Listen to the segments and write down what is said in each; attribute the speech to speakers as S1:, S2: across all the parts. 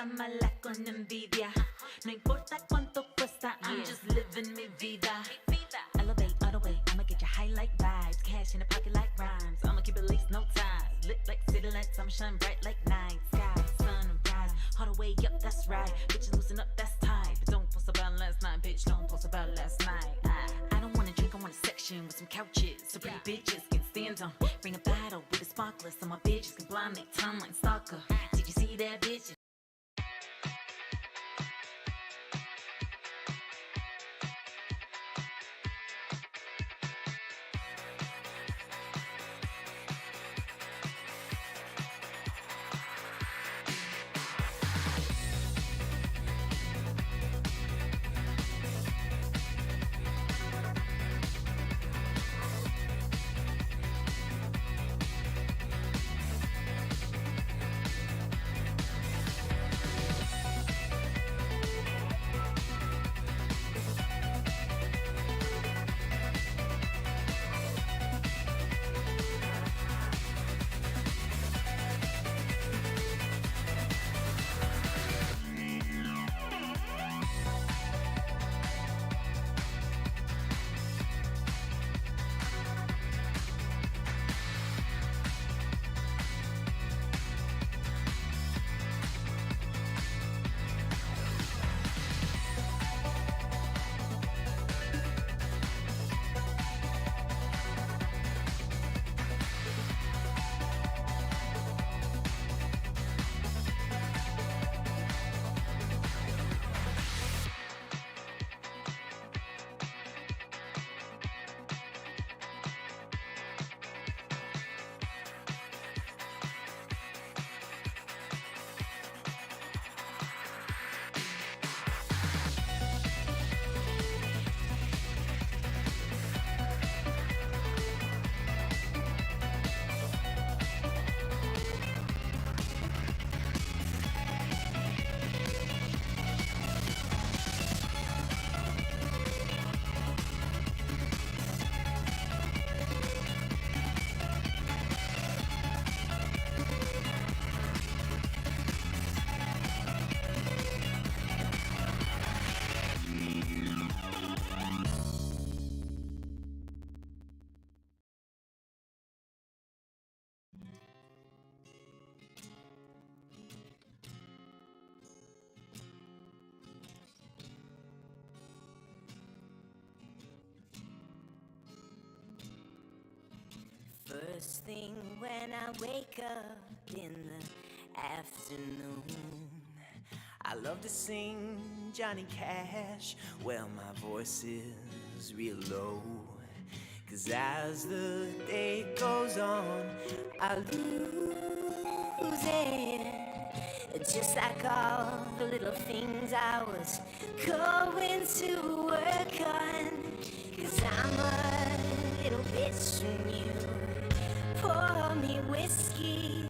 S1: trátamala con envidia. No importa cuánto cuesta, I'm just living mi vida. Elevate all the way, I'ma get you high like vibes. Cash in the pocket like rhymes, I'ma keep it lace, no ties. Lit like city lights, I'ma shine bright like night sky. Sunrise, all the way up, that's right. Bitches loosen up, that's tight. But don't post about last night, bitch, don't post about last night. I don't wanna drink, I want a section with some couches. So pretty bitches can stand on. Bring a bottle with a sparkler, so my bitches can blind their tongue like stalker. Did you see that bitch?
S2: First thing when I wake up in the afternoon, I love to sing Johnny Cash. Well, my voice is real low, 'cause as the day goes on, I lose it. Just like all the little things I was going to work on, 'cause I'm a little bitch and you pour me whiskey.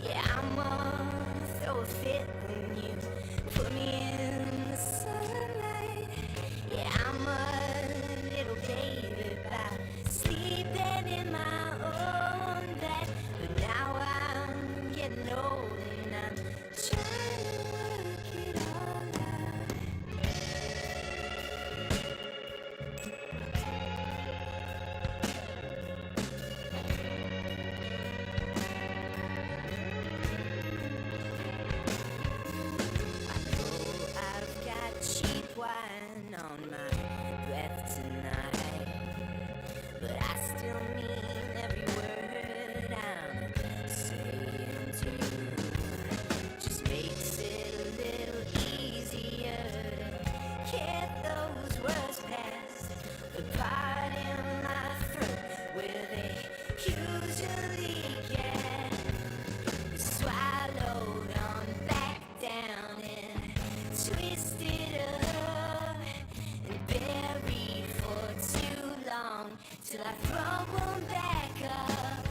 S2: Yeah, I'm gonna throw a fit when you put me in the sunlight. Yeah, I'm a little baby about sleeping in my own bed. But now I'm getting old and I'm trying to work it all out. I've got cheap wine on my breath tonight, but I still mean every word I'm saying to you. Just makes it a little easier to get those words past the part in my throat where they usually get swallowed on back down and twisted up and buried for too long till I throw them back up.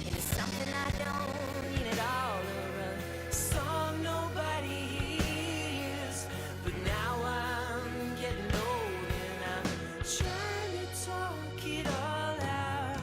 S2: And it's something I don't need at all, or a song nobody hears. But now I'm getting old and I'm trying to talk it all out.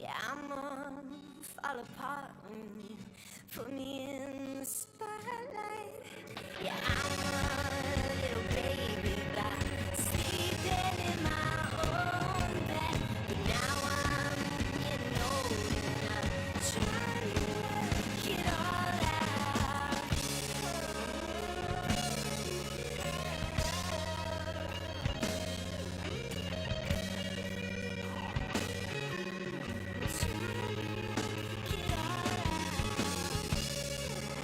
S2: Yeah, I'ma fall apart when you put me in the spotlight. Yeah, I'm a little baby by sleeping in my own bed. But now I'm getting old and I'm trying to work it all out. Trying to work it all out.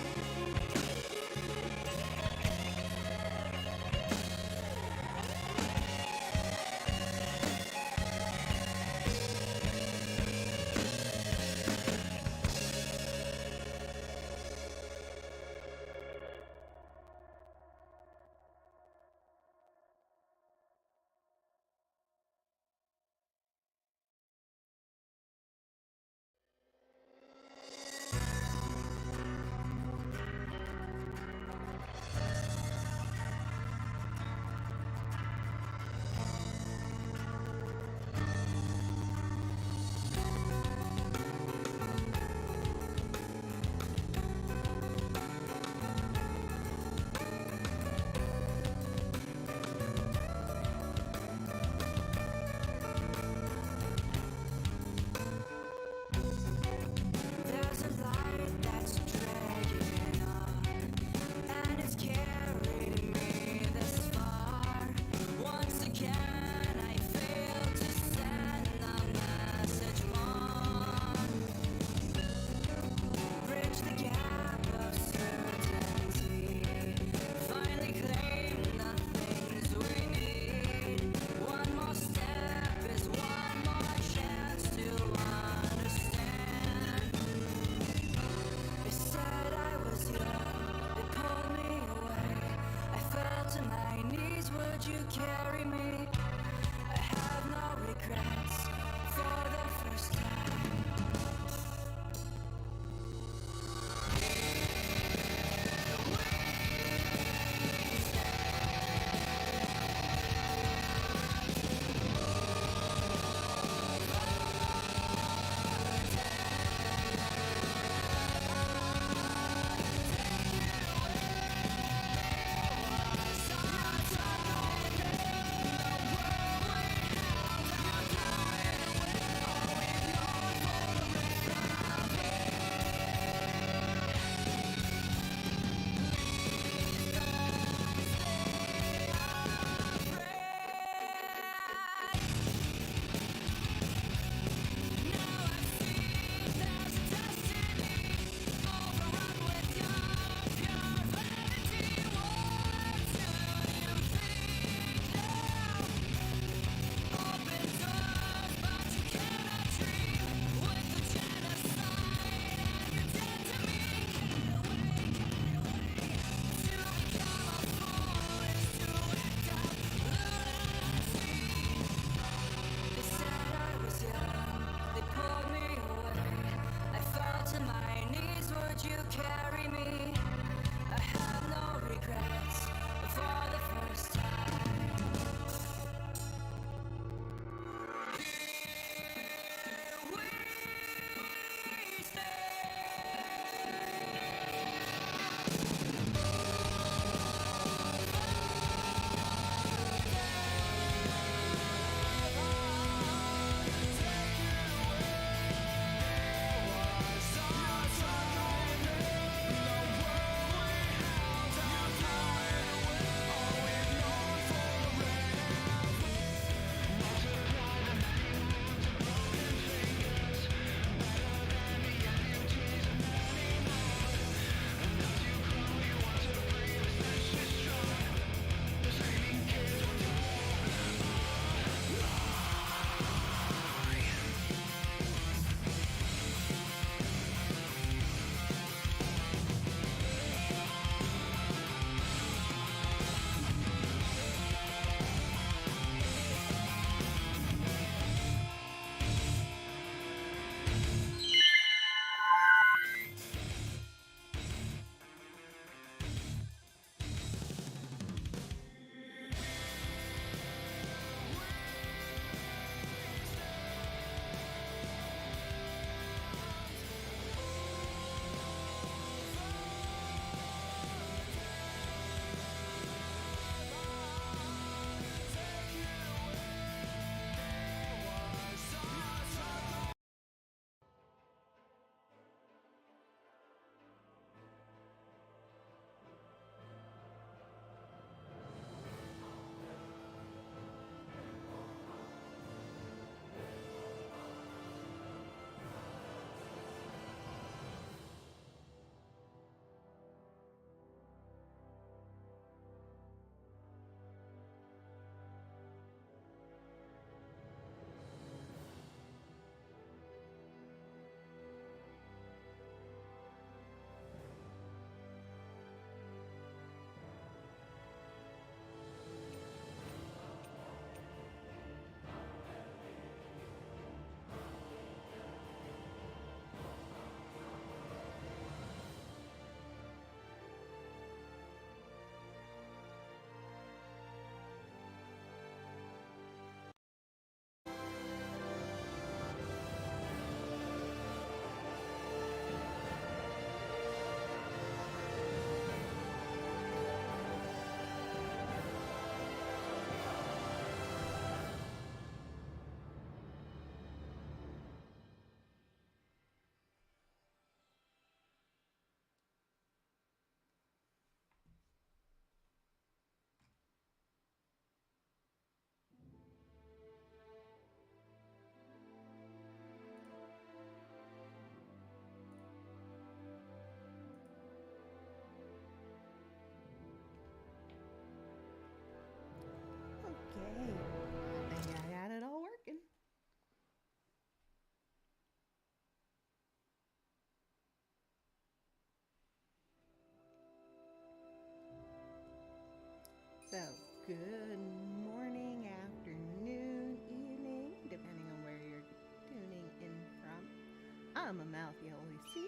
S3: I'm a mouth you always see.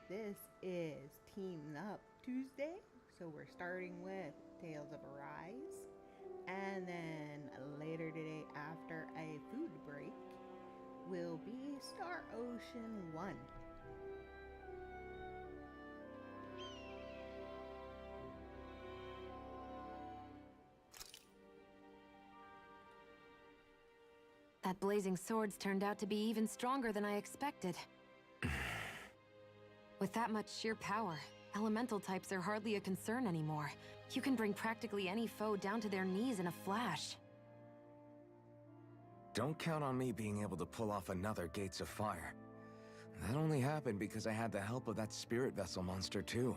S3: This is Team Up Tuesday, so we're starting with Tales of Arise. And then later today, after a food break, will be Star Ocean 1.
S4: That blazing sword's turned out to be even stronger than I expected. With that much sheer power, elemental types are hardly a concern anymore. You can bring practically any foe down to their knees in a flash.
S5: Don't count on me being able to pull off another Gates of Fire. That only happened because I had the help of that spirit vessel monster too.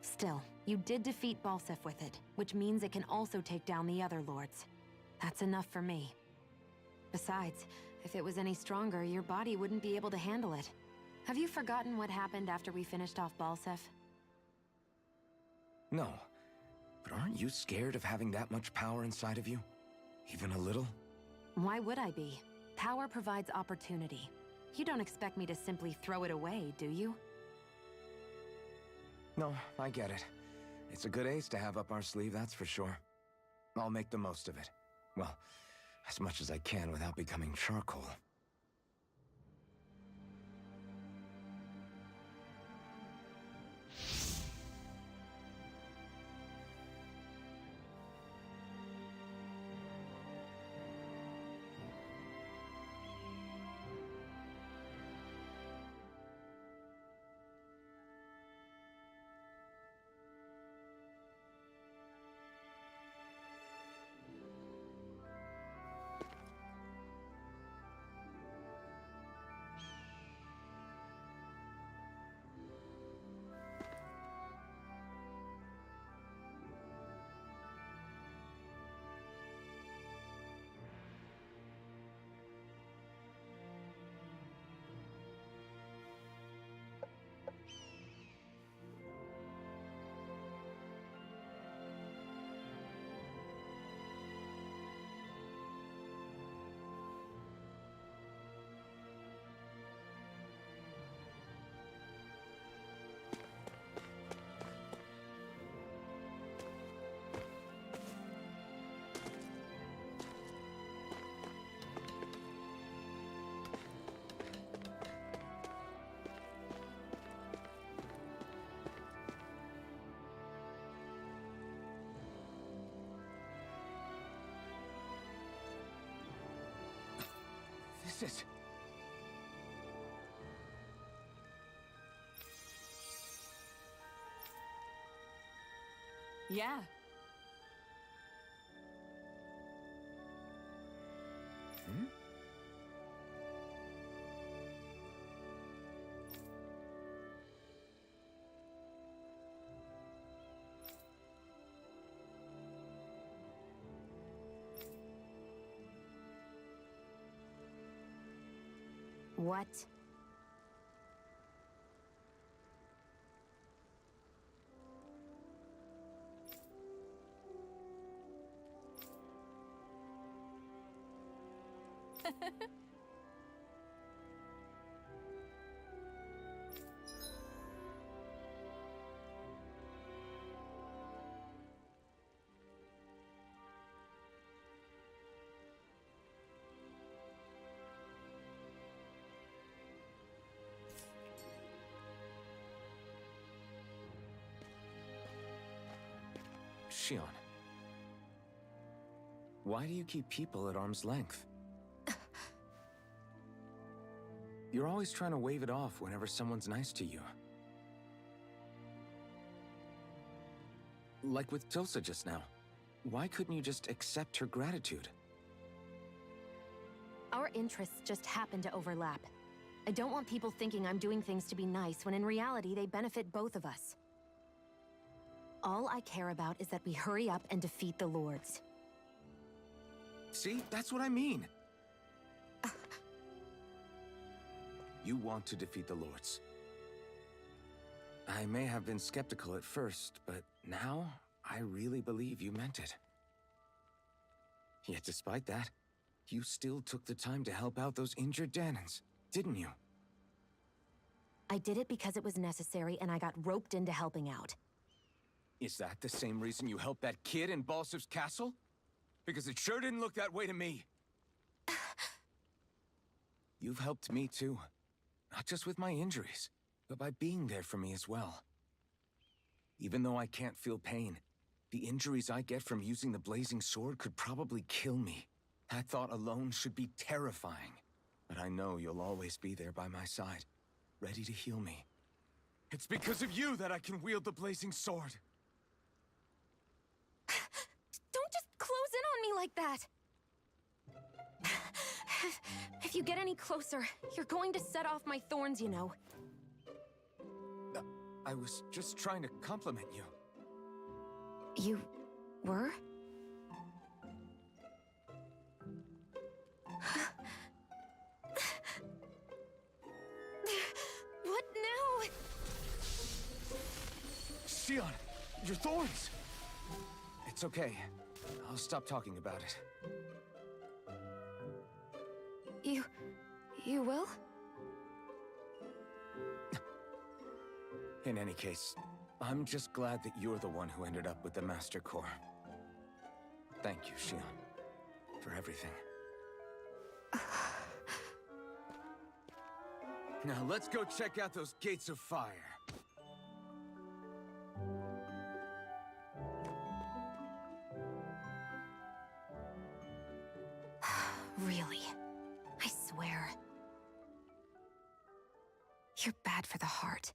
S4: Still, you did defeat Balsef with it, which means it can also take down the other lords. That's enough for me. Besides, if it was any stronger, your body wouldn't be able to handle it. Have you forgotten what happened after we finished off Balsef?
S5: No, but aren't you scared of having that much power inside of you? Even a little?
S4: Why would I be? Power provides opportunity. You don't expect me to simply throw it away, do you?
S5: No, I get it. It's a good ace to have up our sleeve, that's for sure. I'll make the most of it. Well, as much as I can without becoming charcoal. This is...
S4: Yeah.
S5: Hmm?
S4: What?
S5: Shion. Why do you keep people at arm's length? You're always trying to wave it off whenever someone's nice to you. Like with Tilsa just now. Why couldn't you just accept her gratitude?
S4: Our interests just happen to overlap. I don't want people thinking I'm doing things to be nice when in reality they benefit both of us. All I care about is that we hurry up and defeat the Lords.
S5: See? That's what I mean. You want to defeat the Lords. I may have been skeptical at first, but now I really believe you meant it. Yet despite that, you still took the time to help out those injured Danans, didn't you?
S4: I did it because it was necessary and I got roped into helping out.
S5: Is that the same reason you helped that kid in Balsev's castle? Because it sure didn't look that way to me. You've helped me too. Not just with my injuries, but by being there for me as well. Even though I can't feel pain, the injuries I get from using the blazing sword could probably kill me. That thought alone should be terrifying. But I know you'll always be there by my side, ready to heal me. It's because of you that I can wield the blazing sword.
S4: Don't just close in on me like that! If you get any closer, you're going to set off my thorns, you know.
S5: I was just trying to compliment you.
S4: You were? What now?
S5: Xion, your thorns! It's okay. I'll stop talking about it.
S4: You will?
S5: In any case, I'm just glad that you're the one who ended up with the Master Core. Thank you, Xion, for everything. Now let's go check out those gates of fire.
S4: Really? I swear. You're bad for the heart.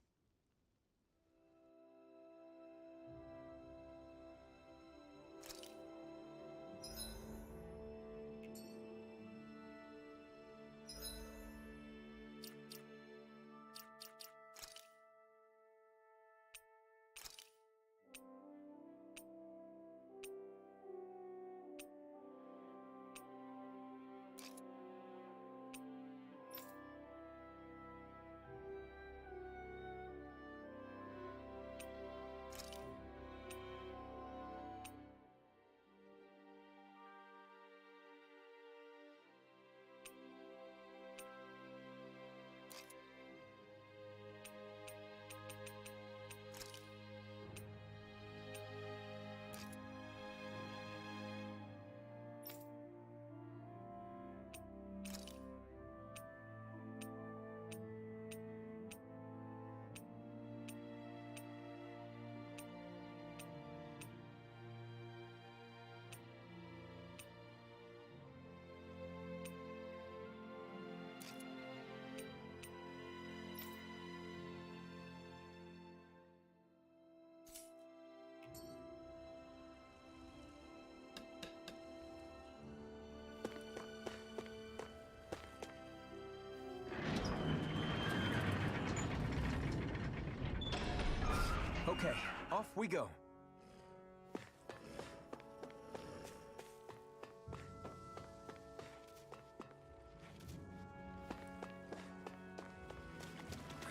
S5: Okay, off we go.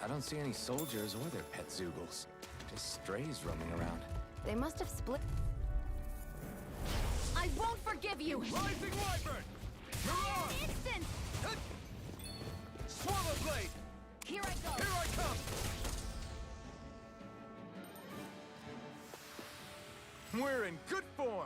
S5: I don't see any soldiers or their pet Zoogles. Just strays roaming around.
S4: They must have split. I won't forgive you!
S5: Rising Wyvern! You're on!
S4: Instant!
S5: Swallow Blade!
S4: Here I go!
S5: Here I come! We're in good form!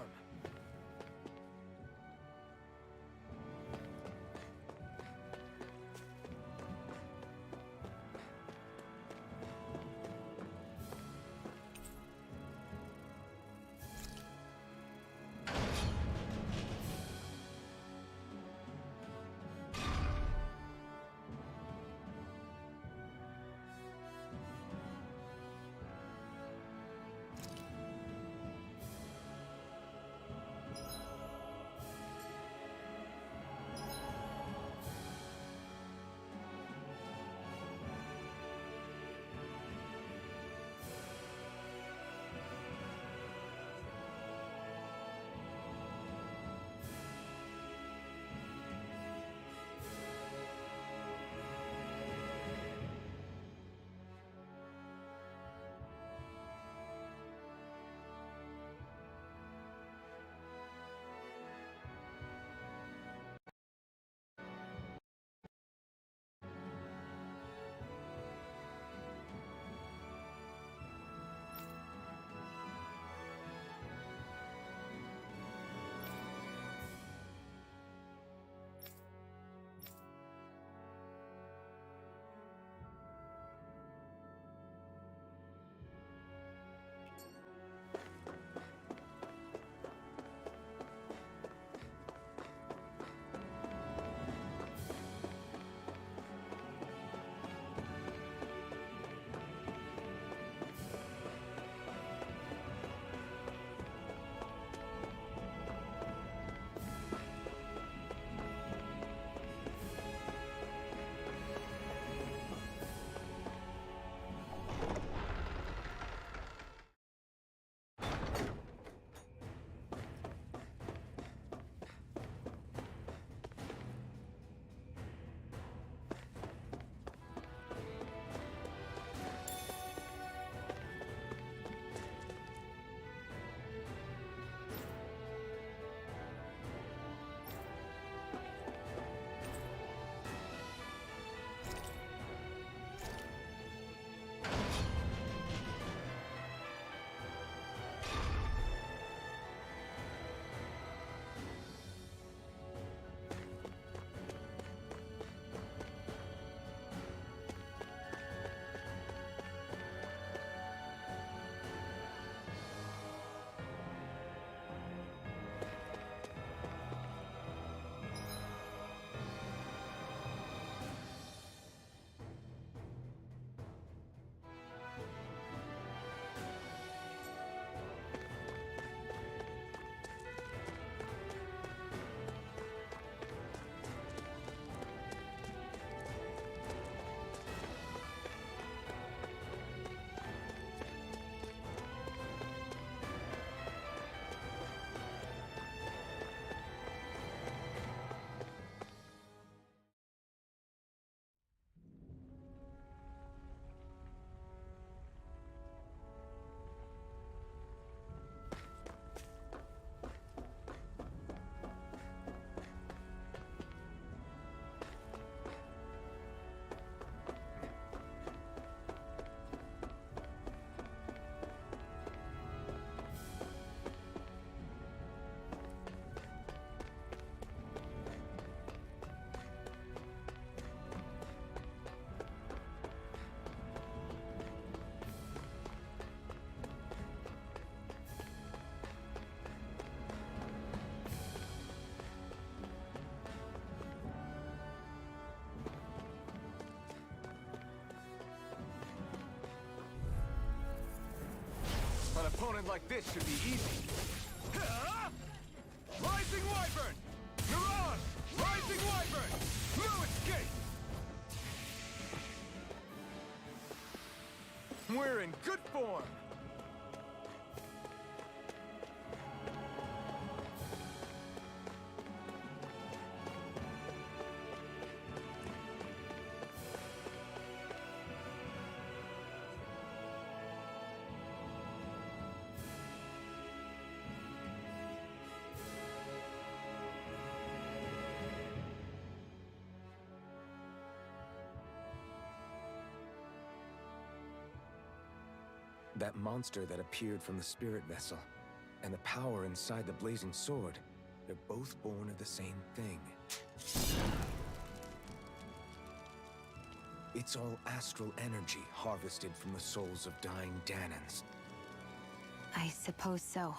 S5: opponent like this should be easy.
S6: Rising Wyvern! You're on! Rising Wyvern! No escape!
S5: We're in good form! That monster that appeared from the spirit vessel, and the power inside the blazing sword, they're both born of the same thing. It's all astral energy harvested from the souls of dying Danans.
S4: I suppose so.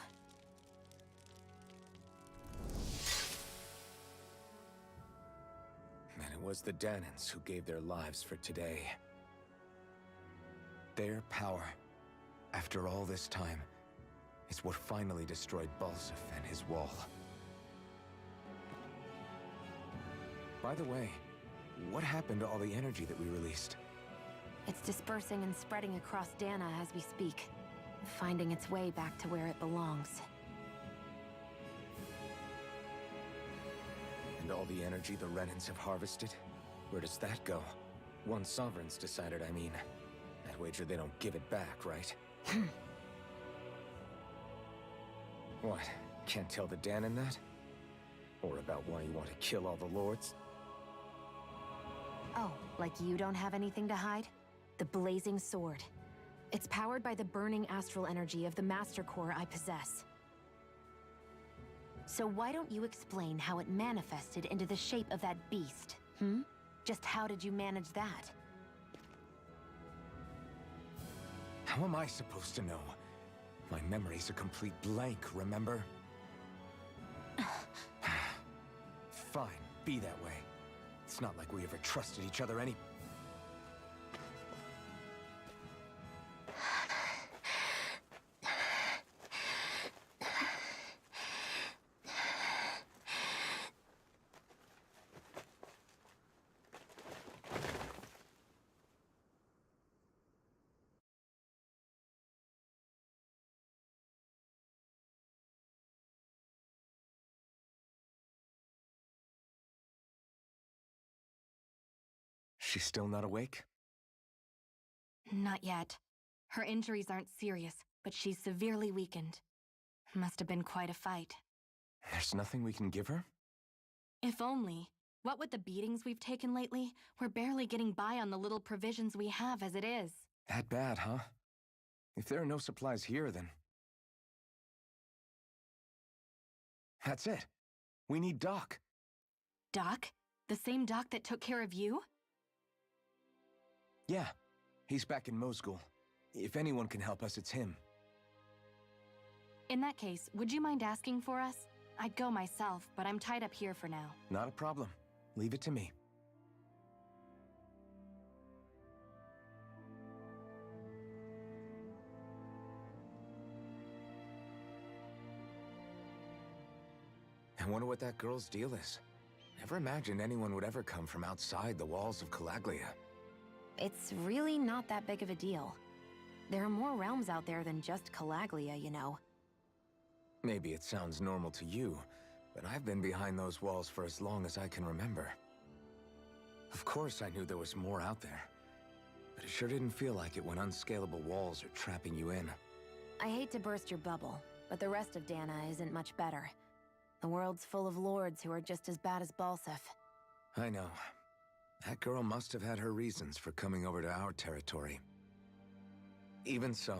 S5: And it was the Danans who gave their lives for today. Their power, after all this time, is what finally destroyed Balsef and his wall. By the way, what happened to all the energy that we released?
S4: It's dispersing and spreading across Dana as we speak, finding its way back to where it belongs.
S5: And all the energy the Renans have harvested? Where does that go? Once Sovereigns decided, I mean. I'd wager they don't give it back, right? What? Can't tell the Danan that? Or about why you want to kill all the lords?
S4: Oh, like you don't have anything to hide? The blazing sword. It's powered by the burning astral energy of the Master Core I possess. So why don't you explain how it manifested into the shape of that beast, hmm? Just how did you manage that?
S5: How am I supposed to know? My memory's a complete blank, remember? Fine, be that way. It's not like we ever trusted each other any... She's still not awake?
S4: Not yet. Her injuries aren't serious, but she's severely weakened. Must have been quite a fight.
S5: There's nothing we can give her?
S4: If only. What with the beatings we've taken lately, we're barely getting by on the little provisions we have as it is.
S5: That bad, huh? If there are no supplies here, then... That's it. We need Doc.
S4: Doc? The same Doc that took care of you?
S5: Yeah, he's back in Mosgul. If anyone can help us, it's him.
S4: In that case, would you mind asking for us? I'd go myself, but I'm tied up here for now.
S5: Not a problem. Leave it to me. I wonder what that girl's deal is. Never imagined anyone would ever come from outside the walls of Calaglia.
S4: It's really not that big of a deal. There are more realms out there than just Calaglia, you know.
S5: Maybe it sounds normal to you, but I've been behind those walls for as long as I can remember. Of course I knew there was more out there, but it sure didn't feel like it when unscalable walls are trapping you in.
S4: I hate to burst your bubble, but the rest of Dana isn't much better. The world's full of lords who are just as bad as Balsef.
S5: I know. That girl must have had her reasons for coming over to our territory. Even so,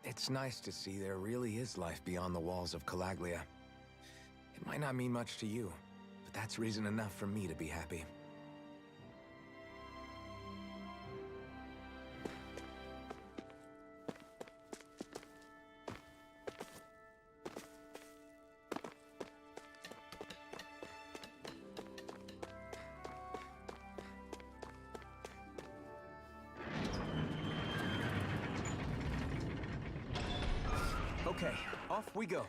S5: it's nice to see there really is life beyond the walls of Calaglia. It might not mean much to you, but that's reason enough for me to be happy. Okay, off we go.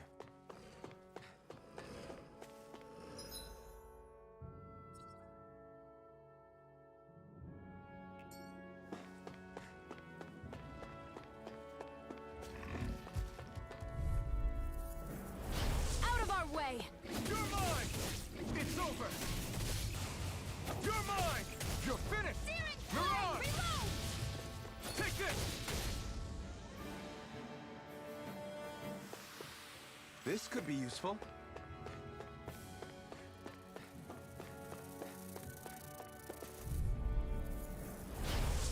S4: Out of our way!
S6: You're mine! It's over! You're mine! You're finished! Mirage!
S4: Reload!
S6: Take this!
S5: This could be useful.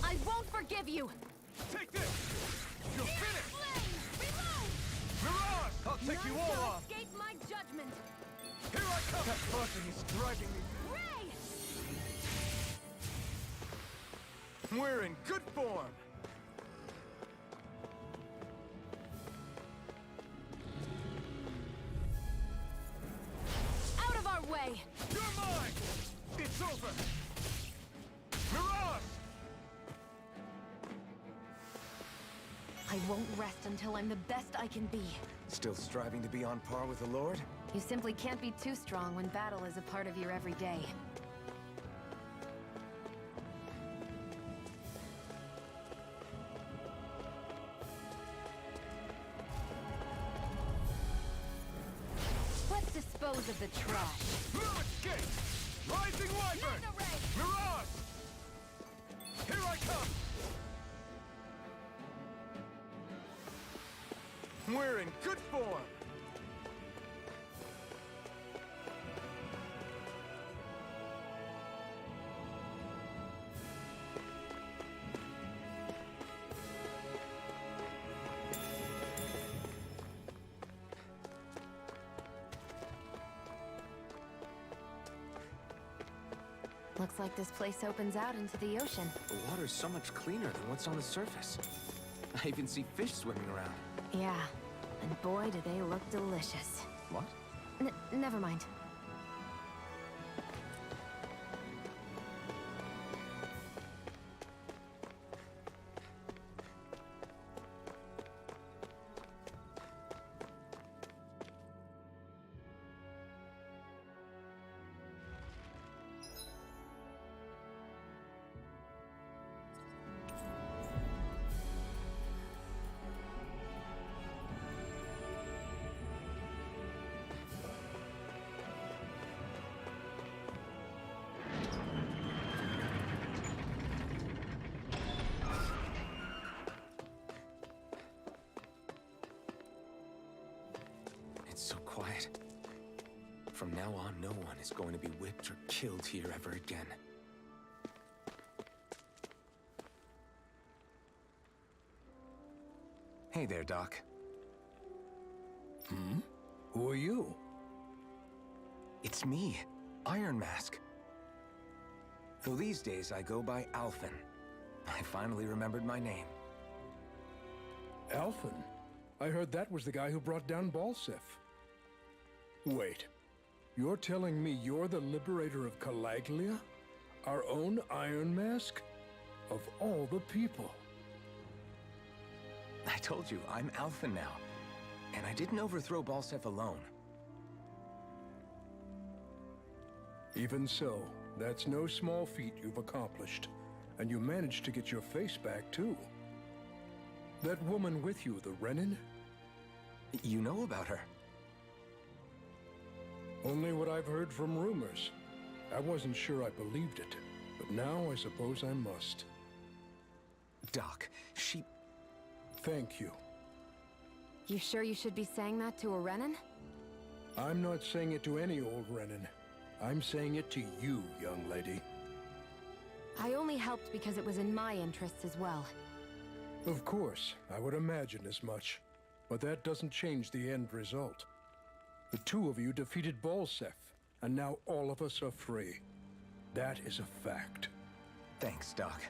S4: I won't forgive you!
S6: Take this! You're finished!
S4: Reload!
S6: Mirage! I'll take you all off!
S4: Escape my judgment!
S6: Here I come! That buzzing is driving me.
S4: Ray!
S6: We're in good form!
S4: Out of our way!
S6: You're mine! It's over! Mirage!
S4: I won't rest until I'm the best I can be.
S5: Still striving to be on par with the Lord?
S4: You simply can't be too strong when battle is a part of your everyday. Let's dispose of the trash.
S6: No escape! Rising Wyvern!
S4: Mega Ray!
S6: Mirage! Here I come! We're in good form!
S4: Looks like this place opens out into the ocean.
S5: The water's so much cleaner than what's on the surface. I even see fish swimming around.
S4: Yeah, and boy do they look delicious.
S5: What?
S4: Never mind.
S5: It's so quiet. From now on, no one is going to be whipped or killed here ever again. Hey there, Doc.
S7: Who are you?
S5: It's me, Iron Mask. Though these days I go by Alphen. I finally remembered my name.
S7: Alphen? I heard that was the guy who brought down Balsef. Wait, you're telling me you're the liberator of Calaglia? Our own Iron Mask? Of all the people.
S5: I told you, I'm Alphen now. And I didn't overthrow Balsef alone.
S7: Even so, that's no small feat you've accomplished. And you managed to get your face back, too. That woman with you, the Renin?
S5: You know about her?
S7: Only what I've heard from rumors. I wasn't sure I believed it, but now I suppose I must.
S5: Doc, she...
S7: Thank you.
S4: You sure you should be saying that to a Renin?
S7: I'm not saying it to any old Renin. I'm saying it to you, young lady.
S4: I only helped because it was in my interests as well.
S7: Of course, I would imagine as much. But that doesn't change the end result. The two of you defeated Balsef, and now all of us are free. That is a fact.
S5: Thanks, Doc.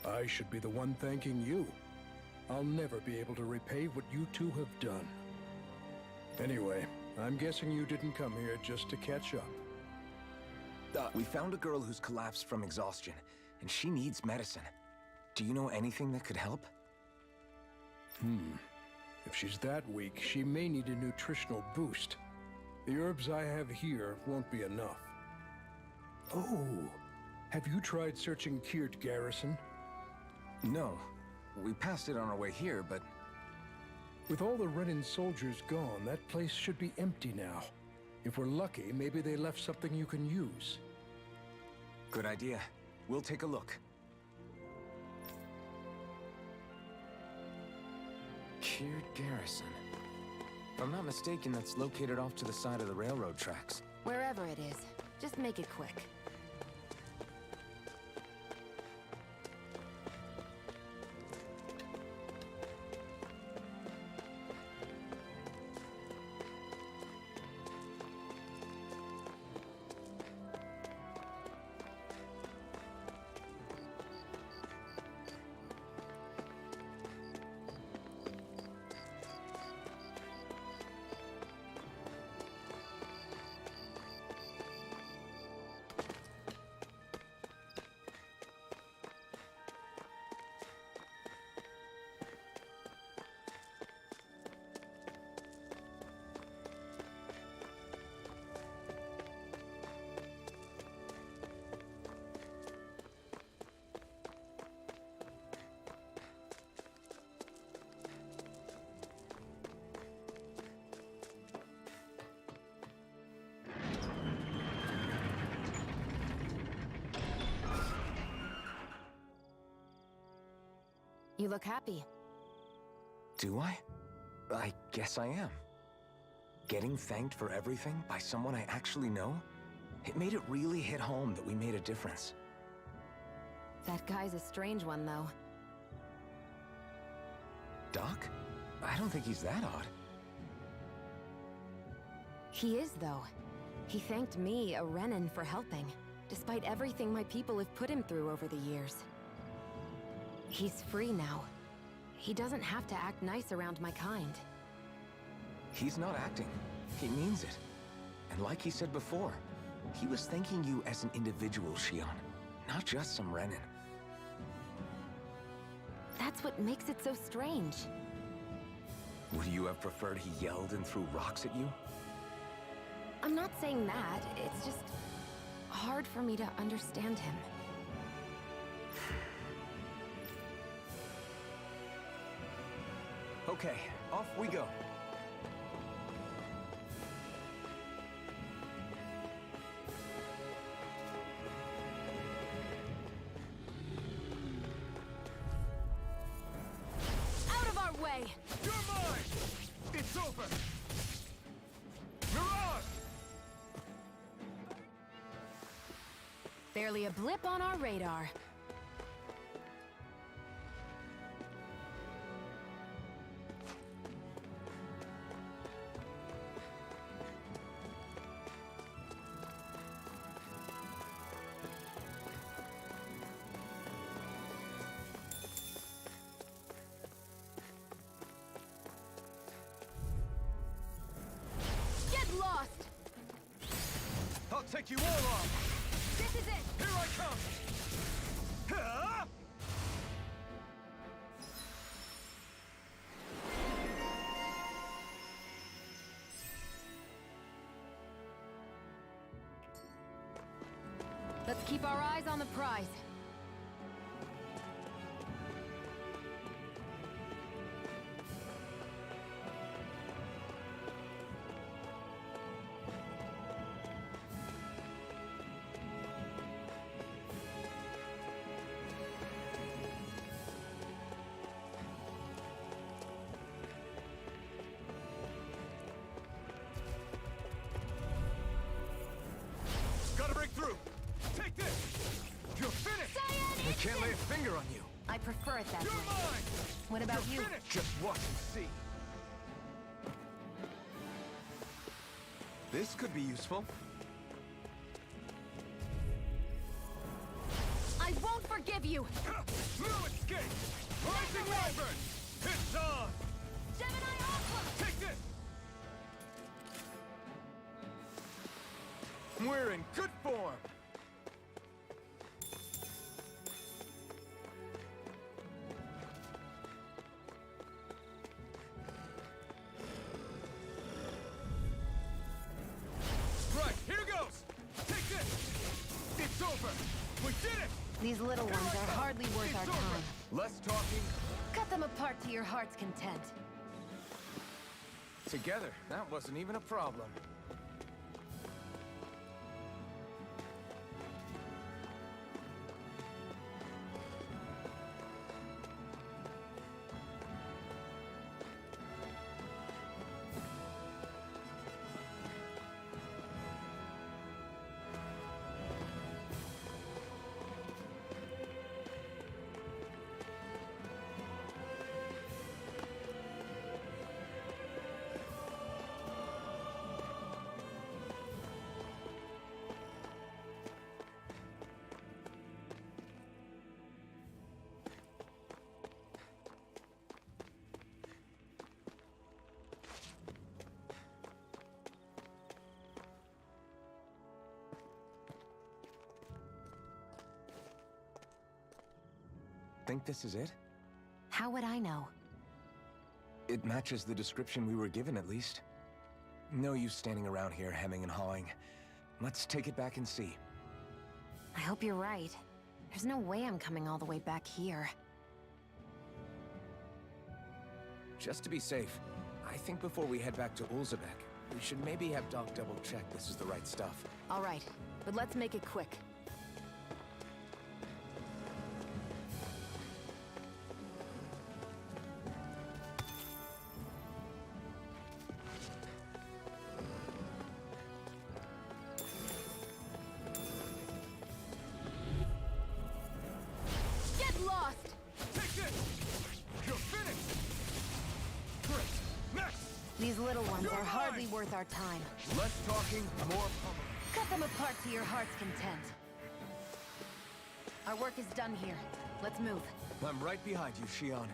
S7: I should be the one thanking you. I'll never be able to repay what you two have done. Anyway, I'm guessing you didn't come here just to catch up.
S5: We found a girl who's collapsed from exhaustion, and she needs medicine. Do you know anything that could help?
S7: If she's that weak, she may need a nutritional boost. The herbs I have here won't be enough. Oh, have you tried searching Kirt Garrison?
S5: No. We passed it on our way here, but...
S7: With all the Renan soldiers gone, that place should be empty now. If we're lucky, maybe they left something you can use.
S5: Good idea. We'll take a look. Kirt Garrison. If I'm not mistaken, that's located off to the side of the railroad tracks.
S4: Wherever it is, just make it quick. You look happy.
S5: Do I? I guess I am. Getting thanked for everything by someone I actually know? It made it really hit home that we made a difference.
S4: That guy's a strange one, though.
S5: Doc? I don't think he's that odd.
S4: He is, though. He thanked me, a Renan, for helping, despite everything my people have put him through over the years. He's free now. He doesn't have to act nice around my kind.
S5: He's not acting. He means it. And like he said before, he was thanking you as an individual, Shion, not just some Renan.
S4: That's what makes it so strange.
S5: Would you have preferred he yelled and threw rocks at you?
S4: I'm not saying that, it's just hard for me to understand him.
S5: Okay, off we go.
S4: Out of our way!
S6: You're mine! It's over! Mirage!
S4: Barely a blip on our radar. Lost!
S6: I'll take you all on!
S4: This is it!
S6: Here I come! Ha!
S4: Let's keep our eyes on the prize.
S6: Gotta break through! Take this! You're finished!
S5: I can't lay a finger on you.
S4: I prefer it that
S6: You're
S4: way.
S6: mine!
S4: What about
S6: You're
S4: you?
S6: finished! Just watch and see. This could be useful.
S4: I won't forgive you!
S6: No escape! Rising Wyvern! It's on!
S4: Gemini Aqua!
S6: Take this! We're in good form!
S4: These little ones are hardly worth our time.
S6: Less talking.
S4: Cut them apart to your heart's content.
S5: Together, that wasn't even a problem. Think this is it?
S4: How would I know?
S5: It matches the description we were given, at least. No use standing around here hemming and hawing. Let's take it back and see.
S4: I hope you're right. There's no way I'm coming all the way back here.
S5: Just to be safe, I think before we head back to Ulzebek, we should maybe have Doc double-check this is the right stuff.
S4: All right, but let's make it quick. Get lost!
S6: Take this! You're finished! Great! Next!
S4: These little ones
S6: You're
S4: are hardly
S6: mine!
S4: worth our time.
S6: Less talking, more pummeling.
S4: Cut them apart to your heart's content. Our work is done here. Let's move.
S5: I'm right behind you, Shion.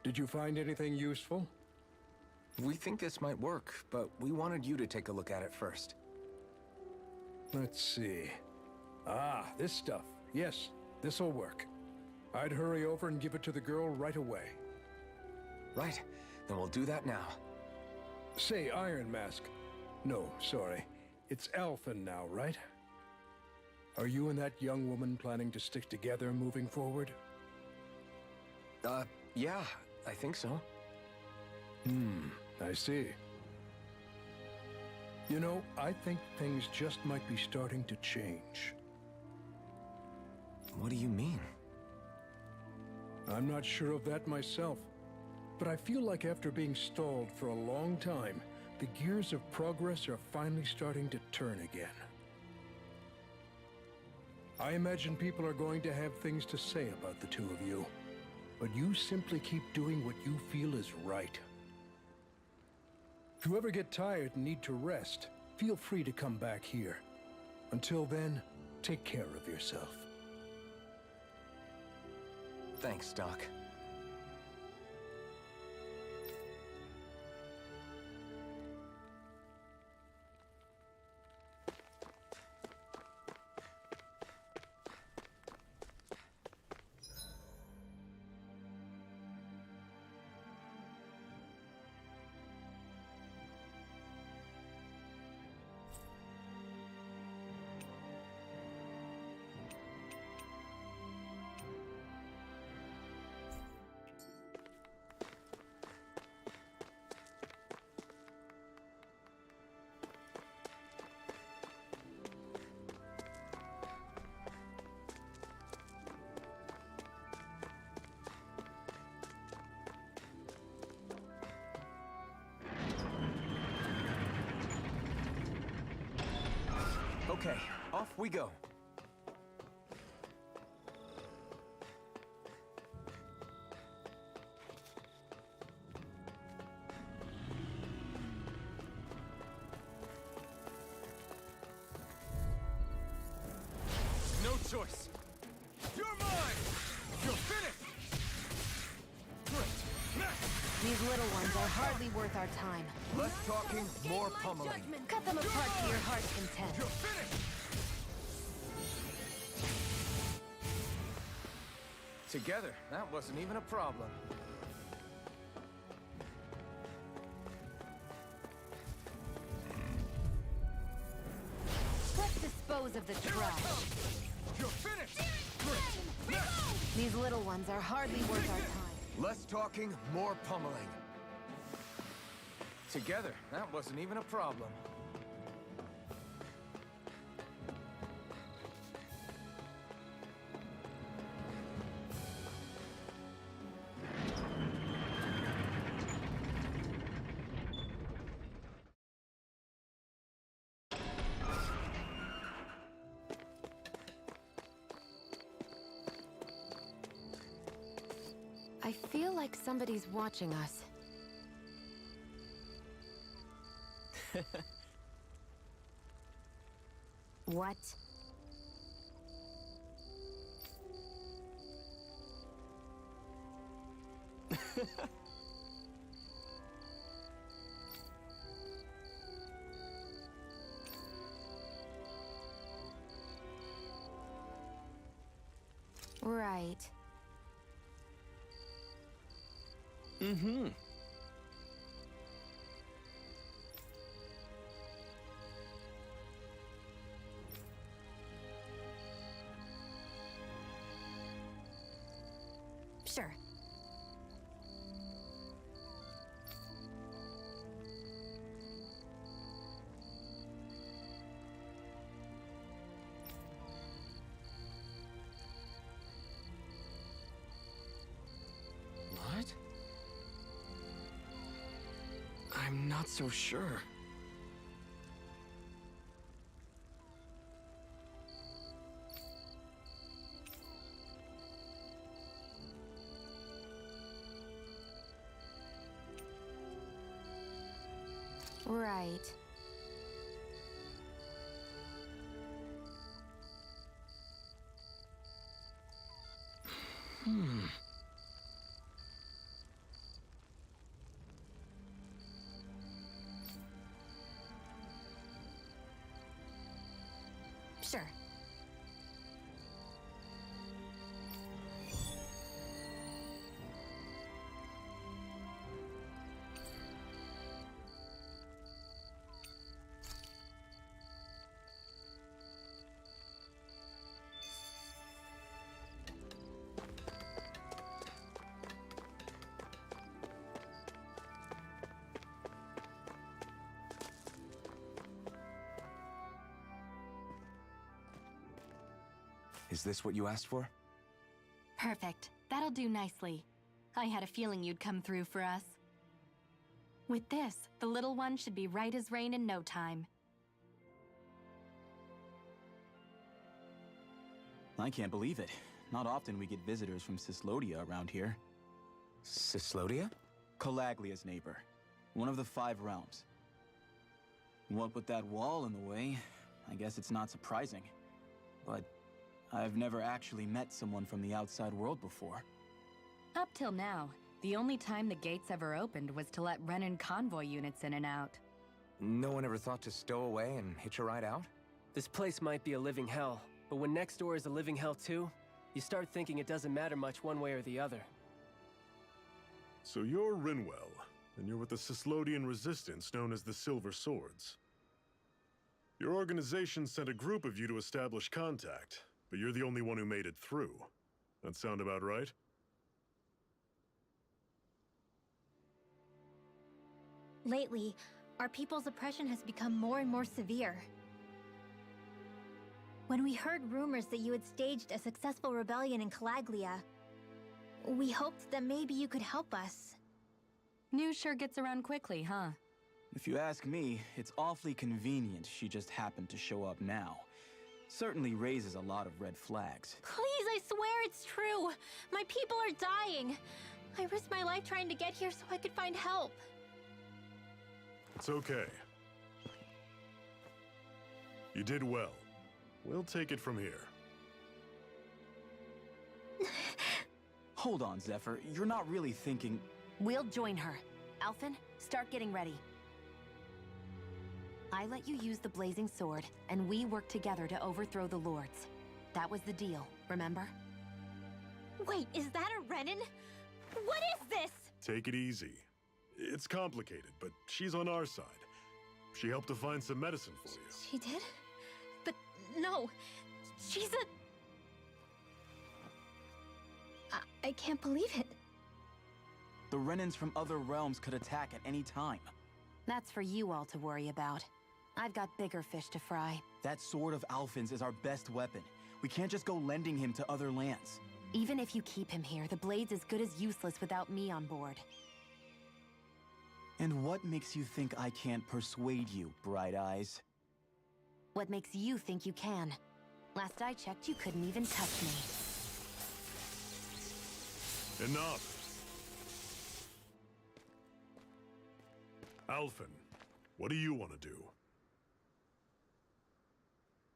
S7: Did you find anything useful?
S5: We think this might work, but we wanted you to take a look at it first.
S7: Let's see. Ah, this stuff. Yes, this'll work. I'd hurry over and give it to the girl right away.
S5: Right, then we'll do that now.
S7: Say, Iron Mask. No, sorry. It's Alphen now, right? Are you and that young woman planning to stick together moving forward?
S5: Yeah, I think so.
S7: I see. You know, I think things just might be starting to change.
S5: What do you mean?
S7: I'm not sure of that myself, but I feel like after being stalled for a long time, the gears of progress are finally starting to turn again. I imagine people are going to have things to say about the two of you, but you simply keep doing what you feel is right. If you ever get tired and need to rest, feel free to come back here. Until then, take care of yourself.
S5: Thanks, Doc. Okay, off we go.
S6: No choice. You're mine! You're finished! Great.
S4: These little ones are hardly worth our time.
S6: Less talking, more pummeling.
S4: Cut them apart to your heart's content.
S6: You're finished!
S5: Together, that wasn't even a problem.
S4: Let's dispose of the trash.
S6: You're finished! Great.
S4: These little ones are hardly worth our time.
S6: Less talking, more pummeling.
S5: Together, that wasn't even a problem.
S4: I feel like somebody's watching us. What? Right.
S5: Mm-hmm.
S4: Sure.
S5: What? I'm not so sure.
S4: Right. Sure.
S5: Is this what you asked for?
S8: Perfect. That'll do nicely. I had a feeling you'd come through for us. With this, the little one should be right as rain in no time.
S9: I can't believe it. Not often we get visitors from Cislodia around here.
S5: Cislodia?
S9: Calaglia's neighbor. One of the 5 realms. What with that wall in the way, I guess it's not surprising. But I've never actually met someone from the outside world before.
S8: Up till now, the only time the gates ever opened was to let Renan convoy units in and out.
S5: No one ever thought to stow away and hitch a ride out?
S10: This place might be a living hell, but when next door is a living hell too, you start thinking it doesn't matter much one way or the other.
S11: So you're Rinwell, and you're with the Cislodian resistance known as the Silver Swords. Your organization sent a group of you to establish contact, but you're the only one who made it through. That sound about right?
S12: Lately, our people's oppression has become more and more severe. When we heard rumors that you had staged a successful rebellion in Calaglia, we hoped that maybe you could help us.
S8: News sure gets around quickly, huh?
S9: If you ask me, it's awfully convenient she just happened to show up now. Certainly raises a lot of red flags.
S12: Please, I swear it's true. My people are dying. I risked my life trying to get here so I could find help.
S11: It's okay. You did well. We'll take it from here.
S9: Hold on, Zephyr. You're not really thinking...
S4: We'll join her. Alphen, start getting ready. I let you use the blazing sword, and we worked together to overthrow the lords. That was the deal, remember?
S12: Wait, is that a Renin? What is this?
S11: Take it easy. It's complicated, but she's on our side. She helped to find some medicine for you.
S12: She did? But no, she's a... I can't believe it.
S9: The Renins from other realms could attack at any time.
S4: That's for you all to worry about. I've got bigger fish to fry.
S9: That sword of Alphen's is our best weapon. We can't just go lending him to other lands.
S4: Even if you keep him here, the blade's as good as useless without me on board.
S9: And what makes you think I can't persuade you, Bright Eyes?
S4: What makes you think you can? Last I checked, you couldn't even touch me.
S11: Enough! Alphen, what do you want to do?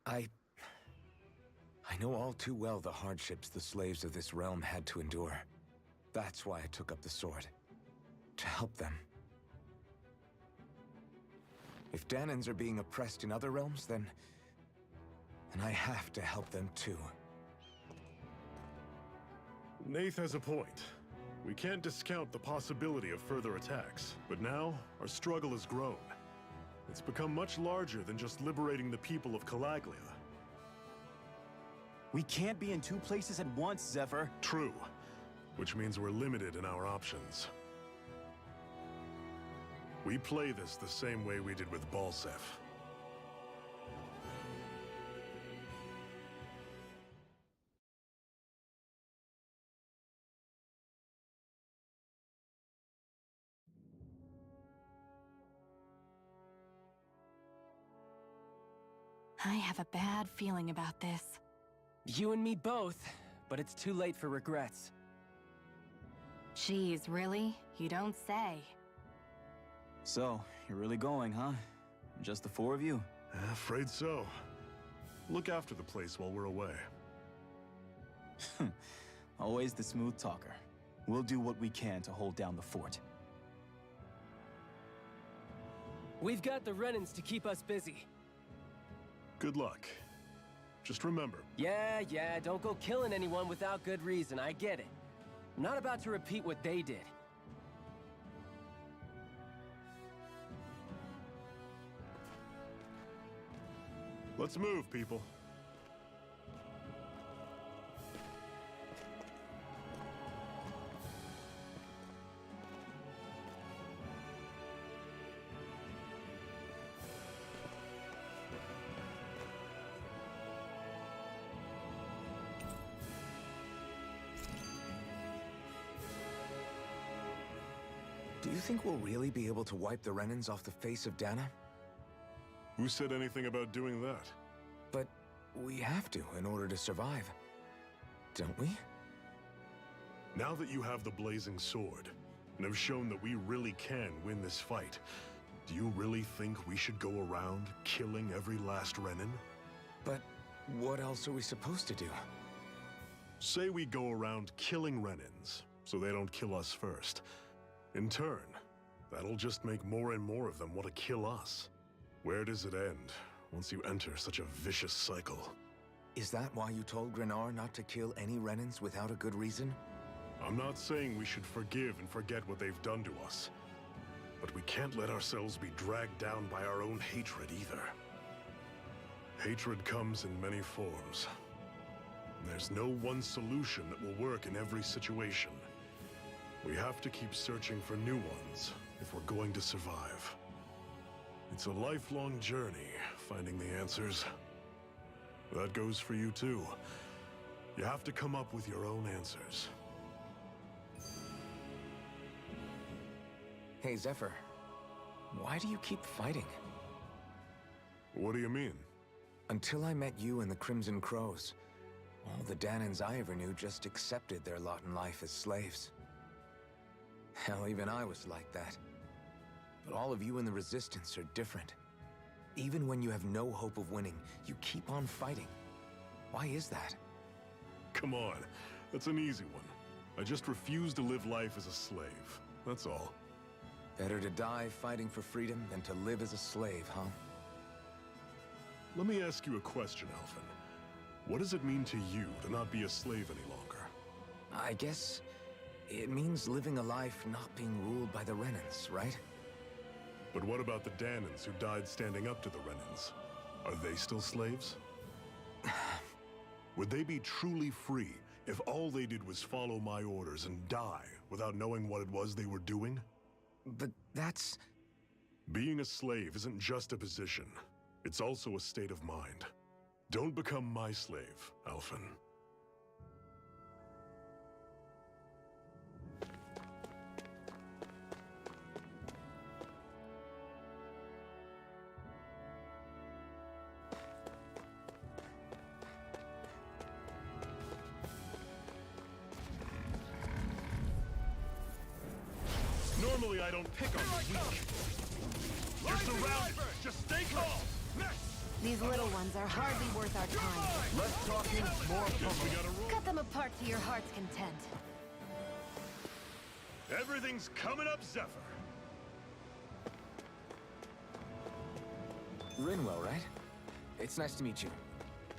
S5: I know all too well the hardships the slaves of this realm had to endure. That's why I took up the sword. To help them. If Danans are being oppressed in other realms, then I have to help them too.
S11: Nath has a point. We can't discount the possibility of further attacks, but now our struggle has grown. It's become much larger than just liberating the people of Calaglia.
S9: We can't be in two places at once, Zephyr.
S11: True, which means we're limited in our options. We play this the same way we did with Balseph.
S8: I have a bad feeling about this.
S10: You and me both, but it's too late for regrets.
S8: Geez, really? You don't say.
S9: So, you're really going, huh? Just the four of you?
S11: Afraid so. Look after the place while we're away.
S9: Always the smooth talker. We'll do what we can to hold down the fort.
S10: We've got the Renins to keep us busy.
S11: Good luck. Just remember...
S10: Yeah, don't go killing anyone without good reason, I get it. I'm not about to repeat what they did.
S11: Let's move, people.
S5: Do you think we'll really be able to wipe the Renins off the face of Dana?
S11: Who said anything about doing that?
S5: But we have to in order to survive. Don't we?
S11: Now that you have the blazing sword, and have shown that we really can win this fight, do you really think we should go around killing every last Renin?
S5: But what else are we supposed to do?
S11: Say we go around killing Renins, so they don't kill us first. In turn, that'll just make more and more of them want to kill us. Where does it end, once you enter such a vicious cycle?
S5: Is that why you told Grenar not to kill any Renins without a good reason?
S11: I'm not saying we should forgive and forget what they've done to us. But we can't let ourselves be dragged down by our own hatred either. Hatred comes in many forms. There's no one solution that will work in every situation. We have to keep searching for new ones if we're going to survive. It's a lifelong journey, finding the answers. That goes for you too. You have to come up with your own answers.
S5: Hey, Zephyr. Why do you keep fighting?
S11: What do you mean?
S5: Until I met you and the Crimson Crows, all the Danans I ever knew just accepted their lot in life as slaves. Hell, even I was like that. But all of you in the Resistance are different. Even when you have no hope of winning, you keep on fighting. Why is that?
S11: Come on, that's an easy one. I just refuse to live life as a slave. That's all.
S5: Better to die fighting for freedom than to live as a slave, huh?
S11: Let me ask you a question, Alphen. What does it mean to you to not be a slave any longer?
S5: I guess it means living a life not being ruled by the Renans, right?
S11: But what about the Danans who died standing up to the Renans? Are they still slaves? Would they be truly free if all they did was follow my orders and die without knowing what it was they were doing?
S5: But that's...
S11: Being a slave isn't just a position. It's also a state of mind. Don't become my slave, Alphen. Normally I don't pick on the weak. You're surrounded! Just stay calm!
S4: These little ones are hardly worth our time.
S11: Less talking, more pumping. We gotta roll.
S4: Cut them apart to your heart's content.
S11: Everything's coming up, Zephyr.
S5: Rinwell, right? It's nice to meet you.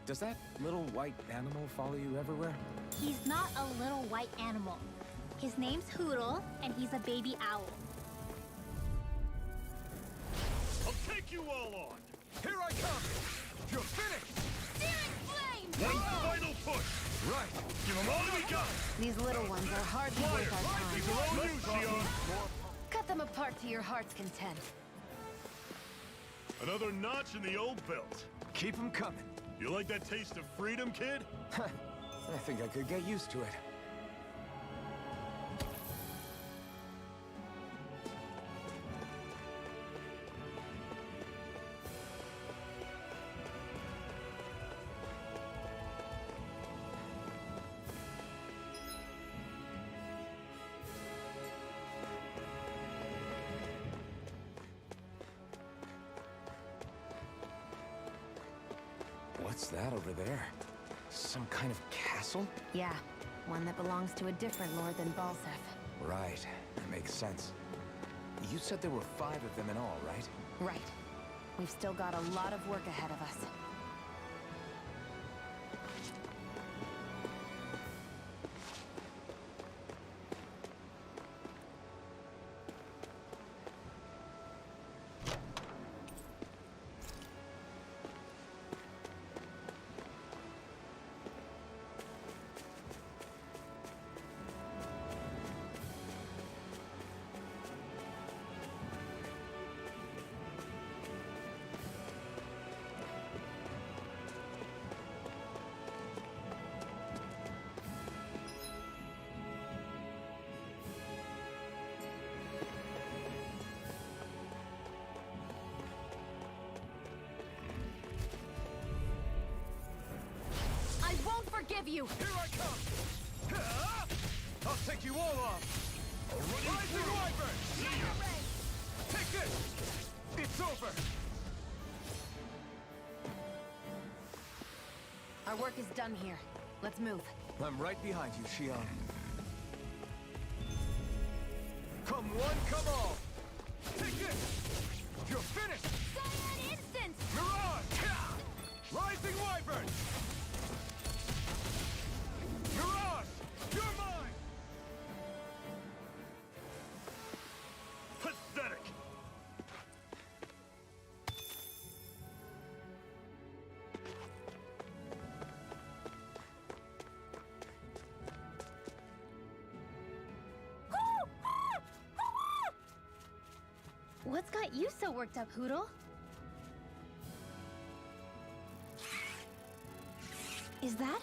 S5: Does that little white animal follow you everywhere?
S12: He's not a little white animal. His name's Hootle, and he's a baby owl.
S6: I'll take you all on! Here I come! You're finished!
S12: Searing flame!
S11: One final push!
S6: Right!
S11: Give them all we got!
S4: These little ones are hardly worth our time.
S11: These are all you, Shion!
S4: Cut them apart to your heart's content.
S11: Another notch in the old belt.
S5: Keep them coming.
S11: You like that taste of freedom, kid?
S5: I think I could get used to it. What's that over there? Some kind of castle?
S4: Yeah, one that belongs to a different lord than Balsef.
S5: Right, that makes sense. You said there were 5 of them in all, right?
S4: Right. We've still got a lot of work ahead of us. I won't forgive you!
S6: Here I come! I'll take you all off! Rising Wyvern! See ya! Take this! It's over!
S4: Our work is done here. Let's move.
S5: I'm right behind you, Shion.
S6: Come one, come all! Take this! You're finished!
S12: Cyan Instant!
S6: Mirage! Rising Wyvern! Mirage! You're mine! Pathetic!
S12: What's got you so worked up, Hootle? Is that?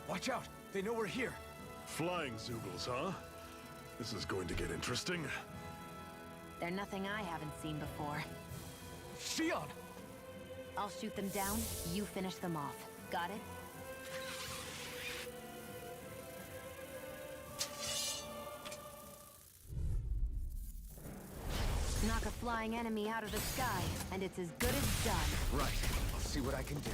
S5: Watch out! They know we're here!
S11: Flying Zoogles, huh? This is going to get interesting.
S4: They're nothing I haven't seen before.
S10: Shion!
S4: I'll shoot them down, you finish them off. Got it? Knock a flying enemy out of the sky, and it's as good as done.
S5: Right. I'll see what I can do.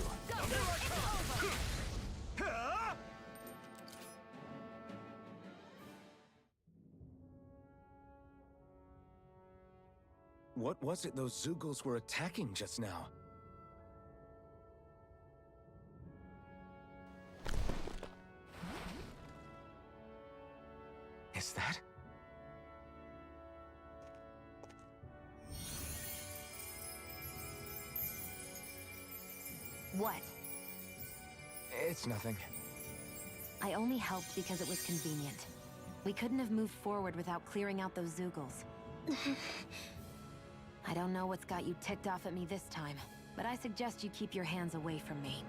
S5: What was it those Zoogles were attacking just now? Is that?
S4: What?
S5: It's nothing.
S4: I only helped because it was convenient. We couldn't have moved forward without clearing out those Zoogles. I don't know what's got you ticked off at me this time, but I suggest you keep your hands away from me.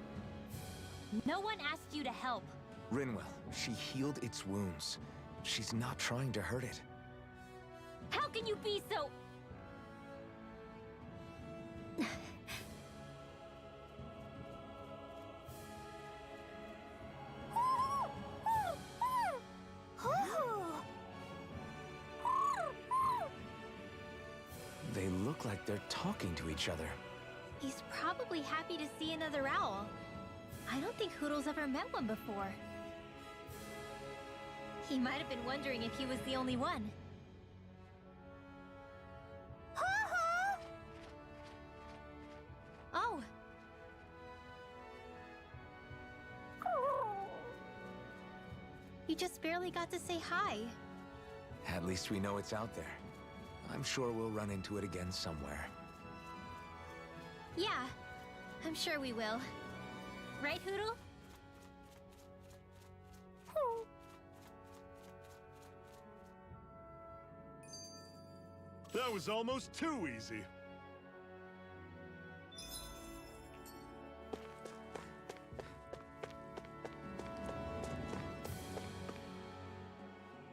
S12: No one asked you to help.
S5: Rinwell, she healed its wounds. She's not trying to hurt it.
S12: How can you be so...
S5: They look like they're talking to each other.
S12: He's probably happy to see another owl. I don't think Hoodle's ever met one before. He might have been wondering if he was the only one. Oh. You just barely got to say hi.
S5: At least we know it's out there. I'm sure we'll run into it again somewhere.
S12: Yeah, I'm sure we will. Right, Hoodle?
S11: That was almost too easy.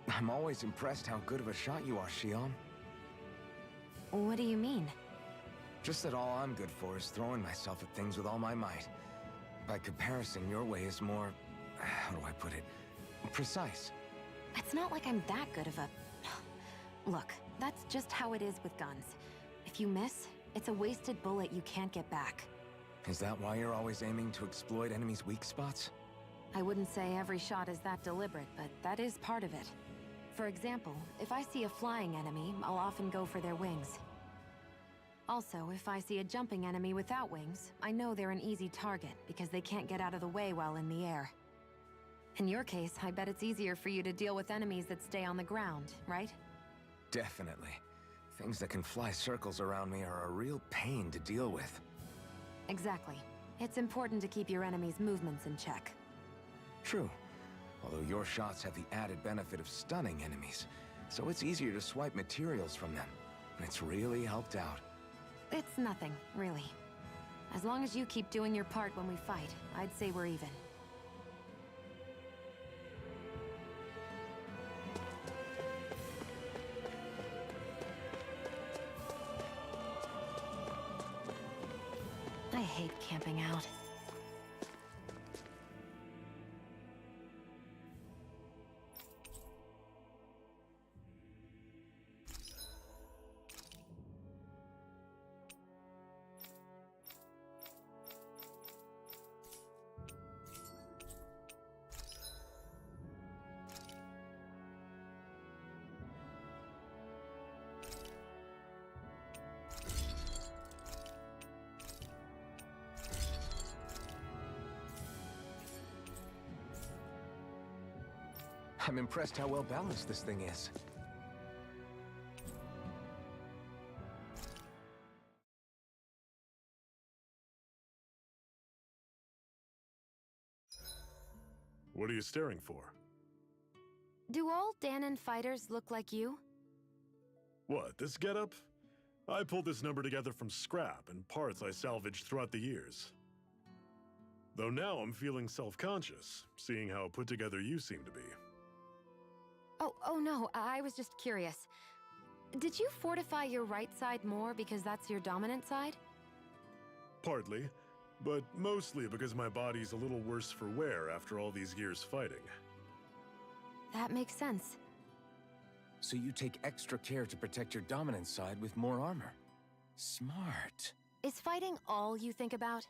S5: I'm always impressed how good of a shot you are, Shion.
S4: What do you mean?
S5: Just that all I'm good for is throwing myself at things with all my might. By comparison, your way is more... how do I put it? Precise.
S4: It's not like I'm that good of a... Look, that's just how it is with guns. If you miss, it's a wasted bullet you can't get back.
S5: Is that why you're always aiming to exploit enemies' weak spots?
S4: I wouldn't say every shot is that deliberate, but that is part of it. For example, if I see a flying enemy, I'll often go for their wings. Also, if I see a jumping enemy without wings, I know they're an easy target because they can't get out of the way while in the air. In your case, I bet it's easier for you to deal with enemies that stay on the ground, right?
S5: Definitely. Things that can fly circles around me are a real pain to deal with.
S4: Exactly. It's important to keep your enemy's movements in check.
S5: True. Although your shots have the added benefit of stunning enemies, so it's easier to swipe materials from them. It's really helped out.
S4: It's nothing, really. As long as you keep doing your part when we fight, I'd say we're even. I hate camping out.
S5: I'm impressed how well balanced this thing is.
S11: What are you staring for?
S4: Do all Danon fighters look like you?
S11: What, this getup? I pulled this number together from scrap and parts I salvaged throughout the years. Though now I'm feeling self-conscious, seeing how put together you seem to be.
S4: Oh no, I was just curious. Did you fortify your right side more because that's your dominant side?
S11: Partly, but mostly because my body's a little worse for wear after all these years fighting.
S4: That makes sense.
S5: So you take extra care to protect your dominant side with more armor. Smart.
S4: Is fighting all you think about?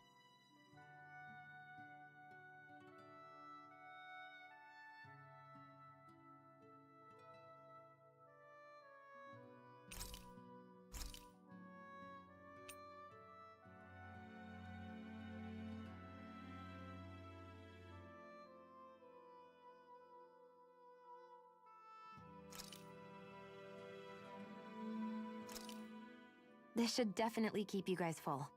S4: This should definitely keep you guys full.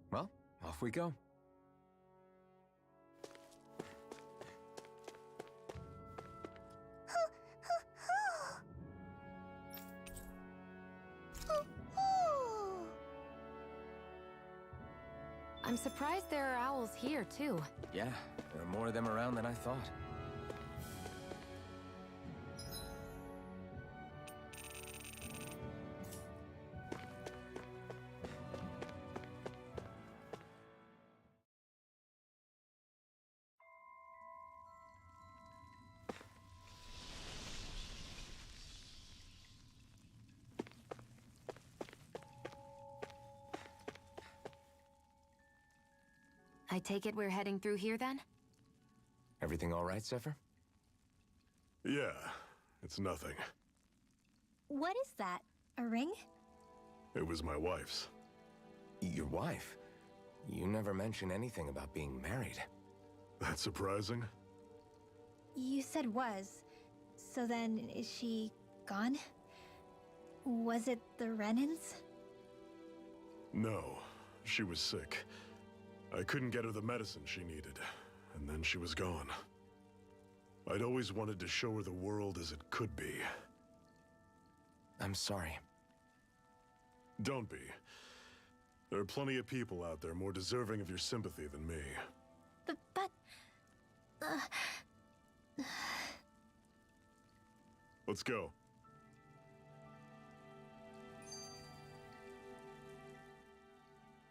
S5: Well, off we go.
S4: I'm surprised there are owls here, too.
S5: Yeah, there are more of them around than I thought.
S4: I take it we're heading through here, then?
S5: Everything all right, Zephyr?
S11: Yeah, it's nothing.
S12: What is that? A ring?
S11: It was my wife's.
S5: Your wife? You never mention anything about being married.
S11: That's surprising?
S12: You said was. So then, is she gone? Was it the Renans?
S11: No, she was sick. I couldn't get her the medicine she needed, and then she was gone. I'd always wanted to show her the world as it could be.
S5: I'm sorry.
S11: Don't be. There are plenty of people out there more deserving of your sympathy than me.
S12: But...
S11: Let's go.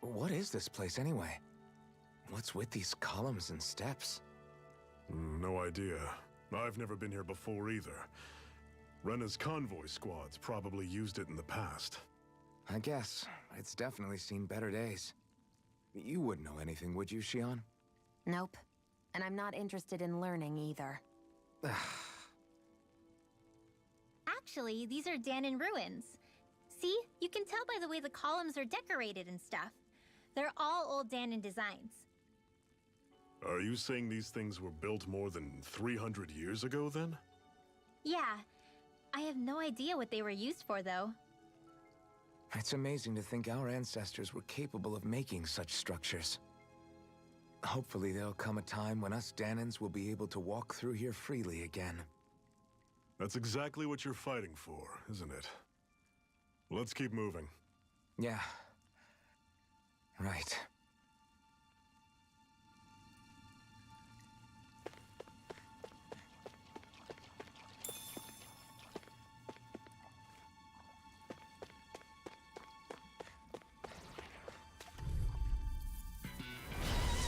S5: What is this place, anyway? What's with these columns and steps?
S11: No idea. I've never been here before either. Rena's convoy squads probably used it in the past.
S5: I guess. It's definitely seen better days. You wouldn't know anything, would you, Shion?
S4: Nope. And I'm not interested in learning either.
S12: Actually, these are Danon ruins. See? You can tell by the way the columns are decorated and stuff. They're all old Danon designs.
S11: Are you saying these things were built more than 300 years ago, then?
S12: Yeah. I have no idea what they were used for, though.
S5: It's amazing to think our ancestors were capable of making such structures. Hopefully there'll come a time when us Danons will be able to walk through here freely again.
S11: That's exactly what you're fighting for, isn't it? Let's keep moving.
S5: Yeah. Right.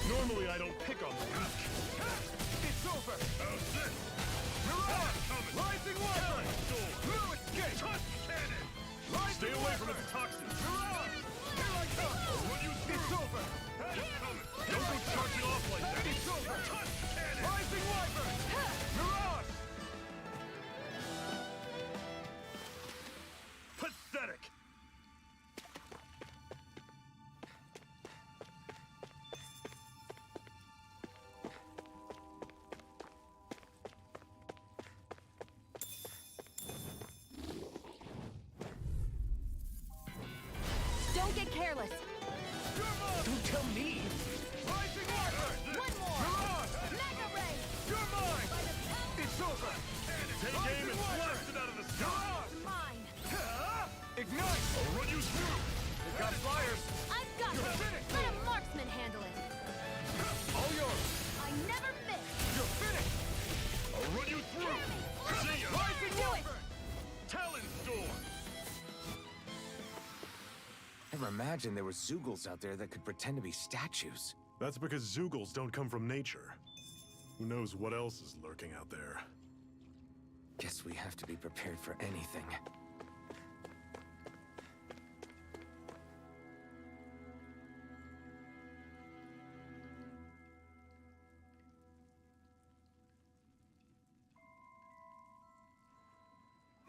S6: Normally I don't pick on the weak. It's over! How's this? Mirage! Rising Water! No escape! Touch cannon! Stay away from its toxins! Mirage! Here I come! When you it's over! Don't go charging off like that! It's over! Touch cannon! Rising Wyvern! Mirage! Pathetic!
S4: Don't get careless.
S5: Don't tell me!
S6: Rising Wyvern!
S12: One more!
S6: Mirage!
S12: Mega Ray!
S6: You're mine! It's over! Take aim and blast it out of the sky!
S12: Mine!
S6: Ignite! I'll run you through!
S10: We've got flyers!
S8: I've got
S6: You're
S8: it!
S6: finished!
S8: Let a marksman handle it!
S6: All yours!
S8: I never miss!
S6: You're finished! I'll run you through! See ya!
S8: Rising do it!
S6: Talon Storm!
S5: Never imagined there were Zeugles out there that could pretend to be statues.
S11: That's because Zeugles don't come from nature. Who knows what else is lurking out there?
S5: Guess we have to be prepared for anything.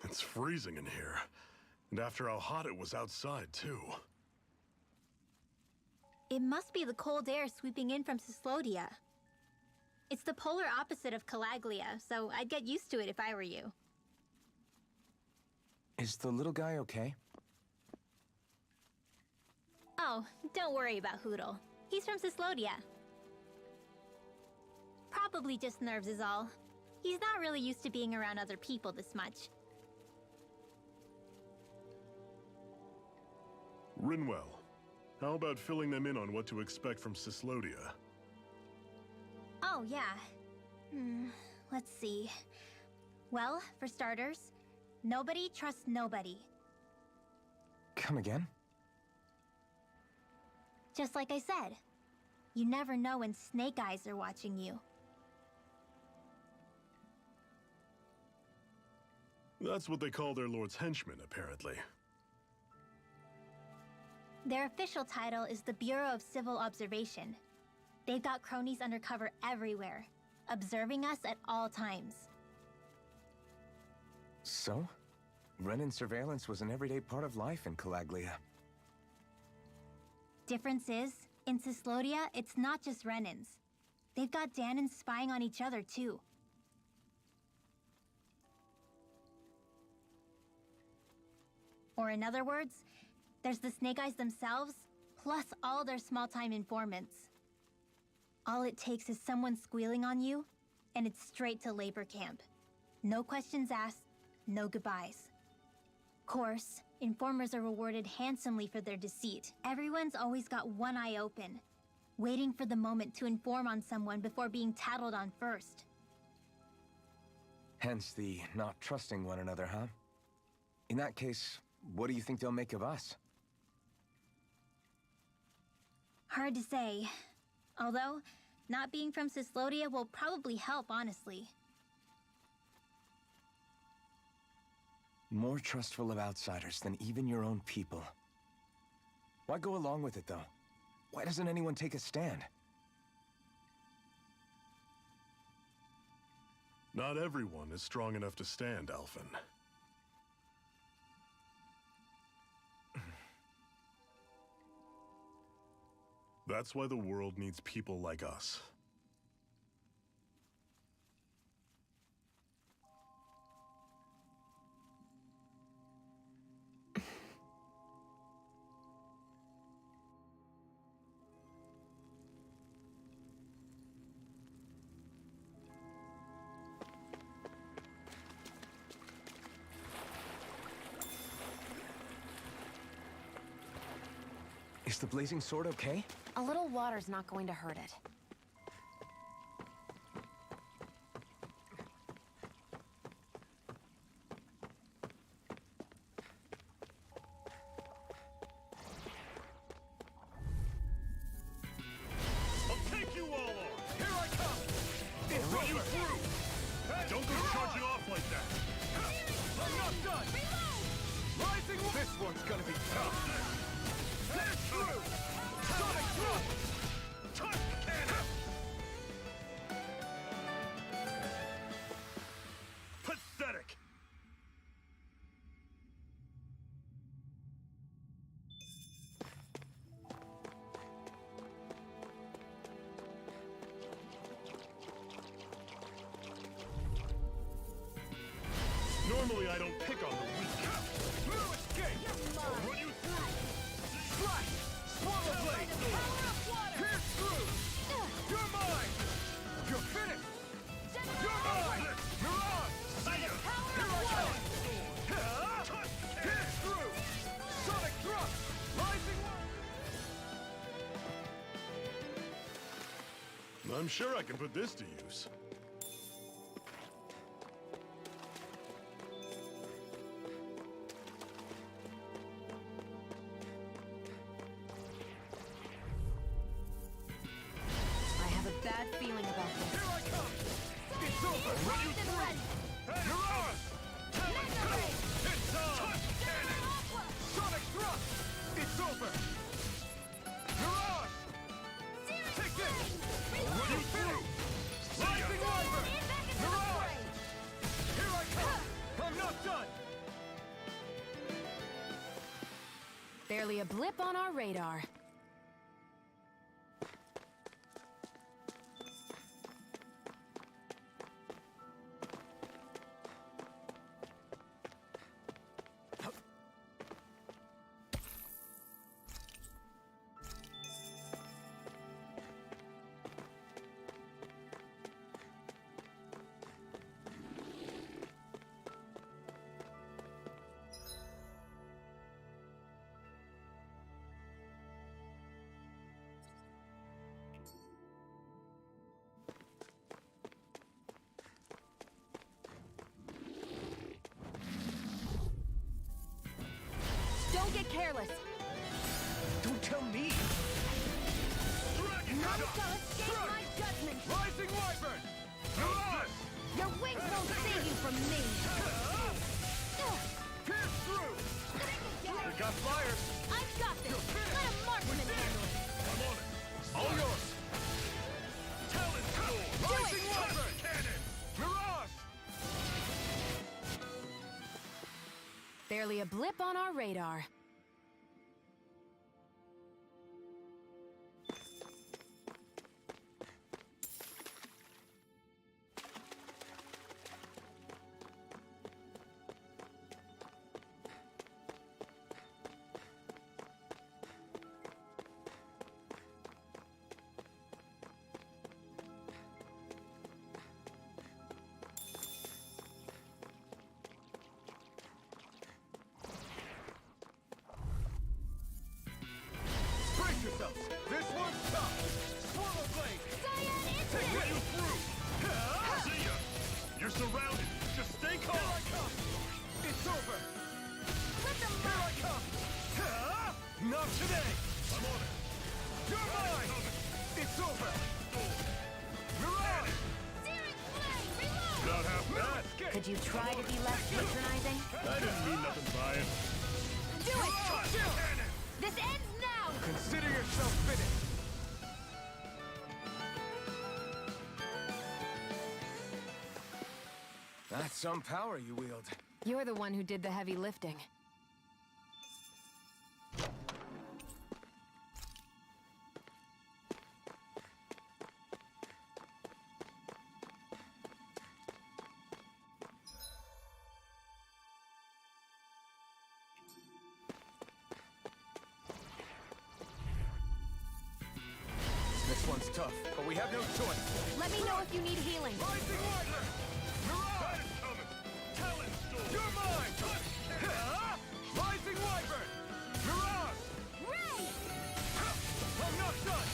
S11: It's freezing in here. And after how hot it was outside, too.
S12: It must be the cold air sweeping in from Cyslodia. It's the polar opposite of Calaglia, so I'd get used to it if I were you.
S5: Is the little guy okay?
S12: Oh, don't worry about Hoodle. He's from Cyslodia. Probably just nerves is all. He's not really used to being around other people this much.
S11: Rinwell, how about filling them in on what to expect from Cyslodia?
S12: Oh, yeah. Let's see. Well, for starters, nobody trusts nobody.
S5: Come again?
S12: Just like I said, you never know when Snake Eyes are watching you.
S11: That's what they call their lord's henchmen, apparently.
S12: Their official title is the Bureau of Civil Observation. They've got cronies undercover everywhere, observing us at all times.
S5: So? Renan surveillance was an everyday part of life in Calaglia.
S12: Difference is, in Cyslodia, it's not just Renans. They've got Danans spying on each other, too. Or in other words, there's the Snake Eyes themselves, plus all their small-time informants. All it takes is someone squealing on you, and it's straight to labor camp. No questions asked, no goodbyes. Course, informers are rewarded handsomely for their deceit. Everyone's always got one eye open, waiting for the moment to inform on someone before being tattled on first.
S5: Hence the not trusting one another, huh? In that case, what do you think they'll make of us?
S12: Hard to say. Although, not being from Cyslodia will probably help, honestly.
S5: More trustful of outsiders than even your own people. Why go along with it, though? Why doesn't anyone take a stand?
S11: Not everyone is strong enough to stand, Alphen. That's why the world needs people like us.
S5: Is the blazing sword okay?
S4: A little water's not going to hurt it.
S6: I'll take you all on! Here I come! I'll run you through! Don't go charging off like that! I'm not done! Rising one! This one's gonna be tough! Let it through! Sonic through! Touch cannon! Pathetic! Normally I don't pick on the weak. No escape! I'll run you through! Slash! Swallow blade! Pierce through! You're mine! You're finished! You're mine! Mirage! See ya! Here I come! Pierce through!
S11: I'm sure I can put this to use.
S4: I have a bad feeling about this.
S6: Here I come! It's over! Run you through! You're ours! Talon go! It's on! Touch cannon! Sonic thrust! It's over! You're ours! Take this! Run you through! Rising Wyvern! You're ours! Here I come! I'm not done!
S4: Barely a blip on our radar. Don't get careless.
S6: Don't tell me! Dragon
S4: None
S6: Shot!
S4: shall escape
S6: Strike!
S4: my judgment.
S6: Rising Wyvern! You're ours!
S4: Your wings won't save you from me.
S6: Pierce through! They got flyers!
S4: I've got this. Let a marksman handle it.
S6: I'm on it! All yours! Talon Storm! Rising Wyvern! Cannon! You're ours!
S4: Barely a blip on our radar.
S6: Brace yourselves! This one's tough! Swallow Blade! Take what you through! See ya! You're surrounded! Just stay calm! Here I come! It's over! Here I come! Not today! I'm on it! You're mine! It's over! You're on! Not half bad!
S4: Could you try to be less patronizing?
S11: I didn't mean nothing by it.
S4: Do it!
S6: Shoot!
S4: This ends now!
S6: Consider yourself finished!
S5: That's some power you wield.
S4: You're the one who did the heavy lifting.
S5: This one's tough, but we have no choice.
S4: Let me know if you need healing.
S6: Rising Wyvern! You're on! That is coming! Talon Storm! You're mine! Rising Wyvern! You're ours!
S4: Ray!
S6: I'm not done!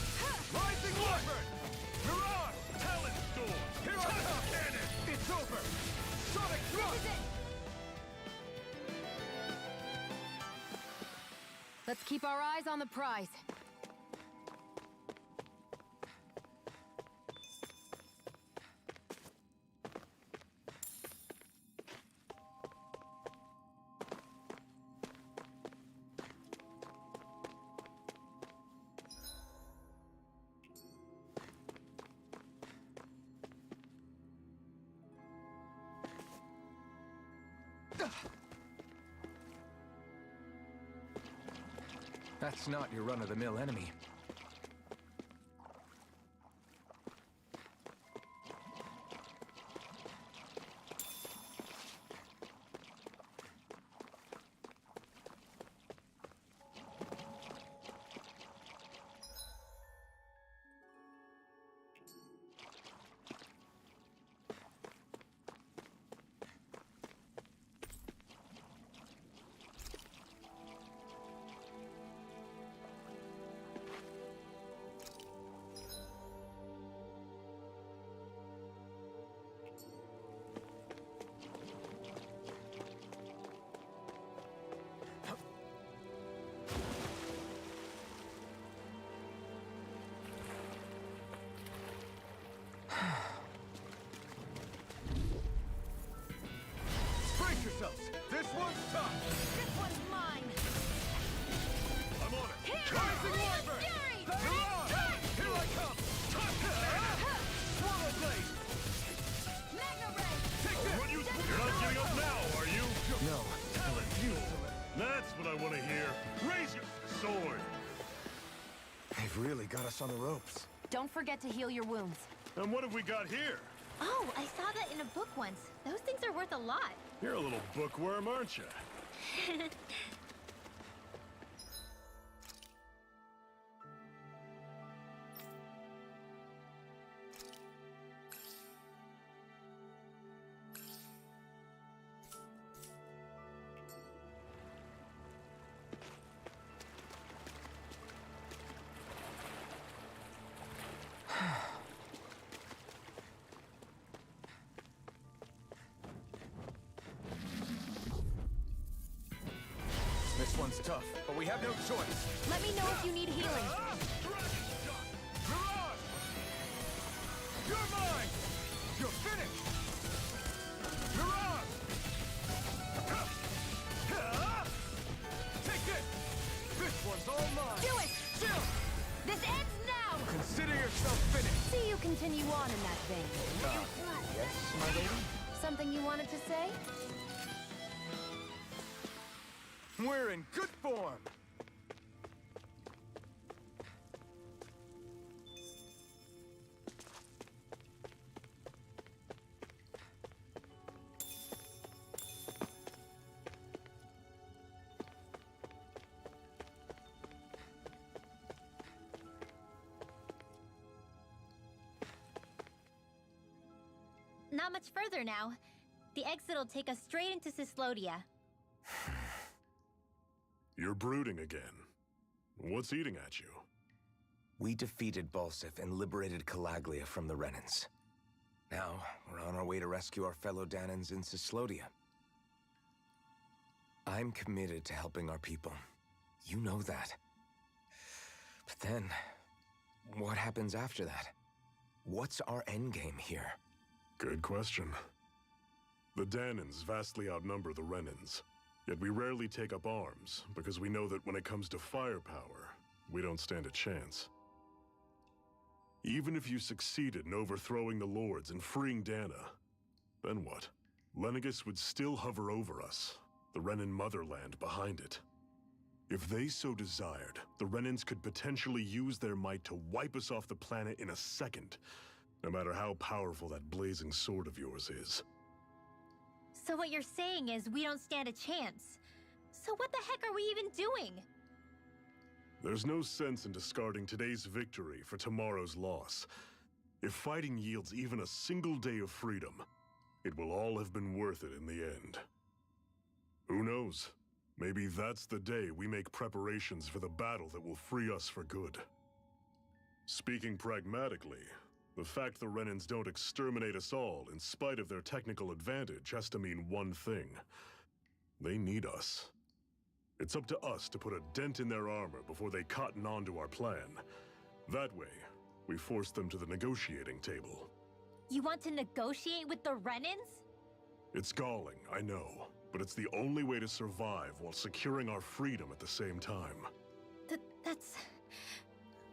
S6: Rising Wyvern! You're ours! Talon Storm! Here I come! Cannon! It's over! Sonic thrust!
S4: Let's keep our eyes on the prize.
S5: That's not your run-of-the-mill enemy.
S6: That's what I want to hear. Raise your sword.
S5: They've really got us on the ropes.
S4: Don't forget to heal your wounds.
S6: And what have we got here?
S12: Oh, I saw that in a book once. Those things are worth a lot.
S6: You're a little bookworm, aren't you?
S5: This one's tough, but we have no choice.
S4: Let me know if you need healing.
S6: Dragon shot! Mirage! You're mine! You're finished! Mirage! Take this! This one's all mine!
S4: Do it!
S6: Chill!
S4: This ends now!
S5: Consider yourself finished.
S4: See you continue on in that vein.
S5: Yes, my lady?
S4: Something you wanted to say?
S5: We're in good form.
S12: Not much further now. The exit'll take us straight into Cyslodia.
S11: You're brooding again. What's eating at you?
S5: We defeated Balsif and liberated Calaglia from the Renans. Now, we're on our way to rescue our fellow Danans in Cyslodia. I'm committed to helping our people. You know that. But then, what happens after that? What's our endgame here?
S11: Good question. The Danans vastly outnumber the Renans. Yet we rarely take up arms, because we know that when it comes to firepower, we don't stand a chance. Even if you succeeded in overthrowing the Lords and freeing Dana, then what? Lenegis would still hover over us, the Renan motherland behind it. If they so desired, the Renans could potentially use their might to wipe us off the planet in a second, no matter how powerful that blazing sword of yours is.
S12: So what you're saying is we don't stand a chance. So what the heck are we even doing?
S11: There's no sense in discarding today's victory for tomorrow's loss. If fighting yields even a single day of freedom, it will all have been worth it in the end. Who knows? Maybe that's the day we make preparations for the battle that will free us for good. Speaking pragmatically, the fact the Renans don't exterminate us all in spite of their technical advantage has to mean one thing. They need us. It's up to us to put a dent in their armor before they cotton on to our plan. That way, we force them to the negotiating table.
S12: You want to negotiate with the Renans?
S11: It's galling, I know, but it's the only way to survive while securing our freedom at the same time.
S12: That's...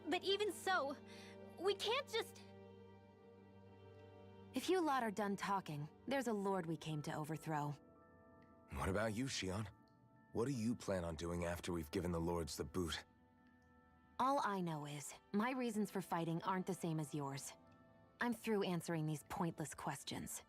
S12: But even so, we can't just...
S4: If you lot are done talking, there's a lord we came to overthrow.
S5: What about you, Shion? What do you plan on doing after we've given the Lords the boot?
S4: All I know is, my reasons for fighting aren't the same as yours. I'm through answering these pointless questions.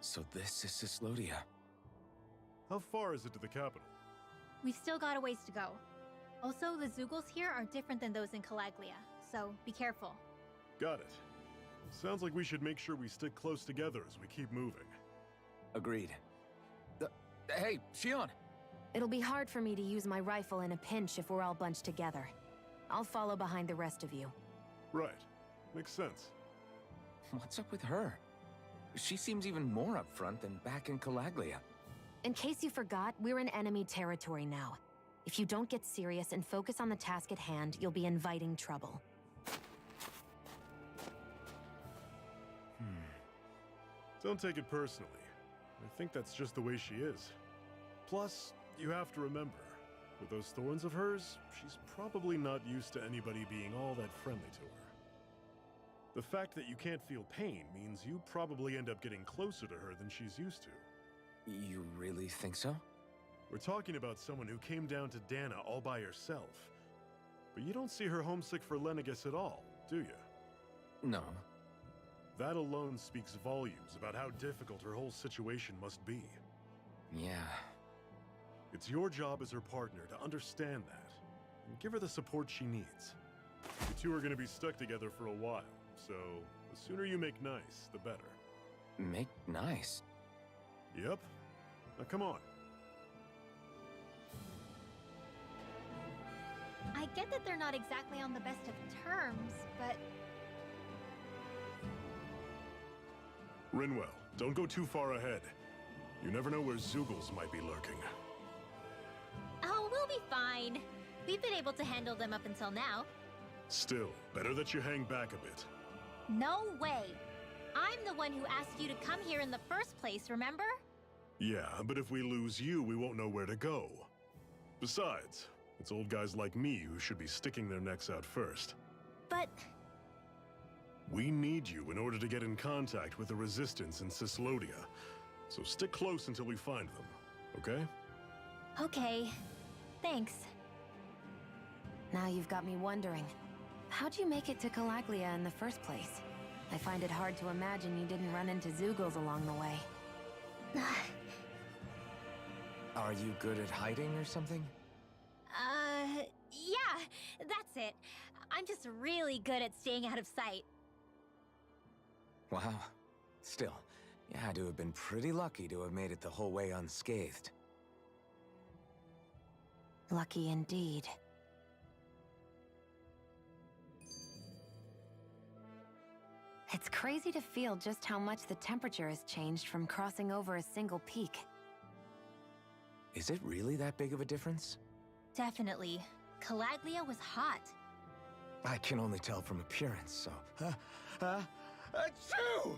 S5: So this is Cyslodia.
S11: How far is it to the capital?
S12: We've still got a ways to go. Also, the Zeugles here are different than those in Calaglia, so be careful.
S11: Got it. Sounds like we should make sure we stick close together as we keep moving.
S5: Agreed. Hey, Shion!
S4: It'll be hard for me to use my rifle in a pinch if we're all bunched together. I'll follow behind the rest of you.
S11: Right. Makes sense.
S5: What's up with her? She seems even more upfront than back in Calaglia.
S4: In case you forgot, we're in enemy territory now. If you don't get serious and focus on the task at hand, you'll be inviting trouble.
S11: Don't take it personally. I think that's just the way she is. Plus, you have to remember, with those thorns of hers, she's probably not used to anybody being all that friendly to her. The fact that you can't feel pain means you probably end up getting closer to her than she's used to.
S5: You really think so?
S11: We're talking about someone who came down to Dana all by herself. But you don't see her homesick for Lenegis at all, do you?
S5: No.
S11: That alone speaks volumes about how difficult her whole situation must be.
S5: Yeah.
S11: It's your job as her partner to understand that, and give her the support she needs. You two are gonna be stuck together for a while, so the sooner you make nice, the better.
S5: Make nice?
S11: Yep. Now come on.
S12: I get that they're not exactly on the best of terms, but
S11: Rinwell, don't go too far ahead. You never know where Zoogles might be lurking.
S12: oh, we'll be fine. We've been able to handle them up until now.
S11: Still, better that you hang back a bit.
S12: No way. I'm the one who asked you to come here in the first place, remember?
S11: Yeah, but if we lose you, we won't know where to go. Besides, it's old guys like me who should be sticking their necks out first.
S12: But
S11: We need you in order to get in contact with the Resistance in Cislodia. So stick close until we find them, okay?
S12: okay. Thanks.
S4: Now you've got me wondering. How'd you make it to Calaglia in the first place? I find it hard to imagine you didn't run into Zoogles along the way.
S5: Are you good at hiding or something?
S12: Yeah, that's it. I'm just really good at staying out of sight.
S5: Wow. Still, you had to have been pretty lucky to have made it the whole way unscathed.
S4: Lucky indeed. It's crazy to feel just how much the temperature has changed from crossing over a single peak.
S5: Is it really that big of a difference?
S12: Definitely. Calaglia was hot.
S5: I can only tell from appearance, so... Achoo!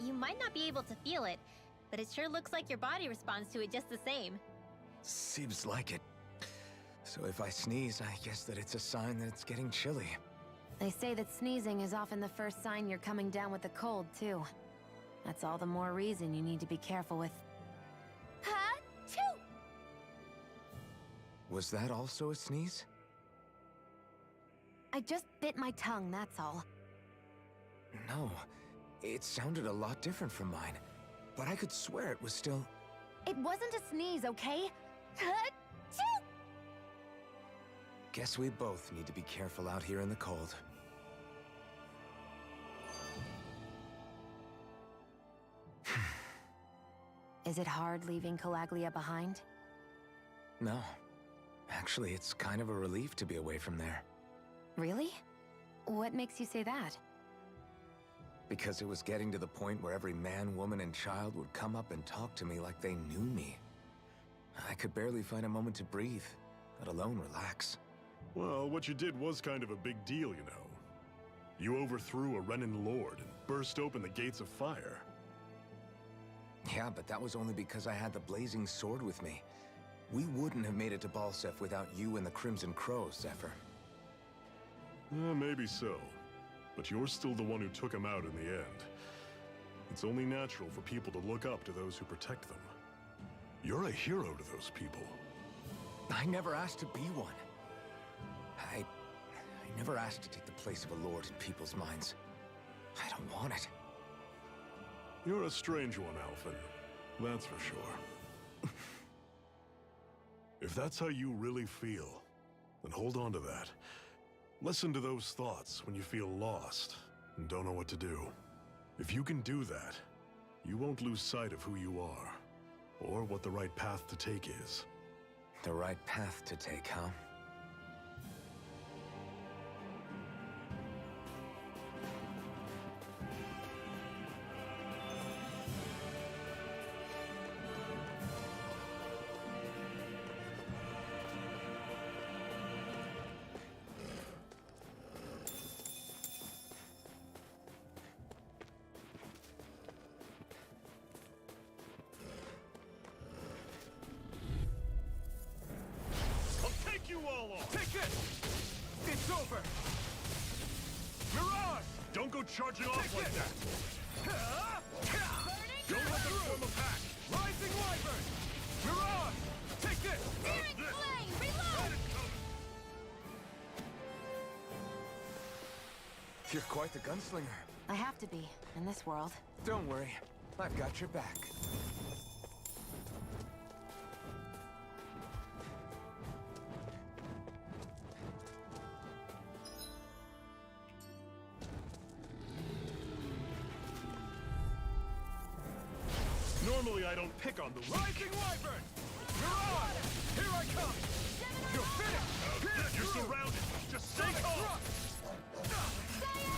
S12: You might not be able to feel it, but it sure looks like your body responds to it just the same.
S5: Seems like it. So if I sneeze, I guess that it's a sign that it's getting chilly.
S4: They say that sneezing is often the first sign you're coming down with a cold, too. That's all the more reason you need to be careful with...
S12: Ha-choo!
S5: Was that also a sneeze?
S4: I just bit my tongue, that's all.
S5: No, it sounded a lot different from mine. But I could swear it was still...
S4: It wasn't a sneeze, okay? Ha-choo!
S5: Guess we both need to be careful out here in the cold.
S4: Is it hard leaving Calaglia behind?
S5: No. Actually, it's kind of a relief to be away from there.
S4: Really? What makes you say that?
S5: Because it was getting to the point where every man, woman, and child would come up and talk to me like they knew me. I could barely find a moment to breathe, let alone relax.
S11: Well, what you did was kind of a big deal, you know. You overthrew a Renan lord and burst open the gates of fire.
S5: Yeah, but that was only because I had the blazing sword with me. We wouldn't have made it to Balsef without you and the Crimson Crows, Zephyr.
S11: Maybe so. But you're still the one who took him out in the end. It's only natural for people to look up to those who protect them. You're a hero to those people.
S5: I never asked to be one. I never asked to take the place of a lord in people's minds. I don't want it.
S11: You're a strange one, Alphen. That's for sure. If that's how you really feel, then hold on to that. Listen to those thoughts when you feel lost and don't know what to do. If you can do that, you won't lose sight of who you are, or what the right path to take is.
S5: The right path to take, huh?
S6: over! Mirage! Don't go charging off like that! Don't let them form a pack! Rising Wyvern! Mirage! Take this!
S12: Searing flame! Reload!
S5: You're quite the gunslinger.
S4: I have to be, in this world.
S5: Don't worry. I've got your back.
S6: Normally I don't pick on the Rising Wyvern! Mirage! Here I come! You're finished! You're surrounded! Just stay calm!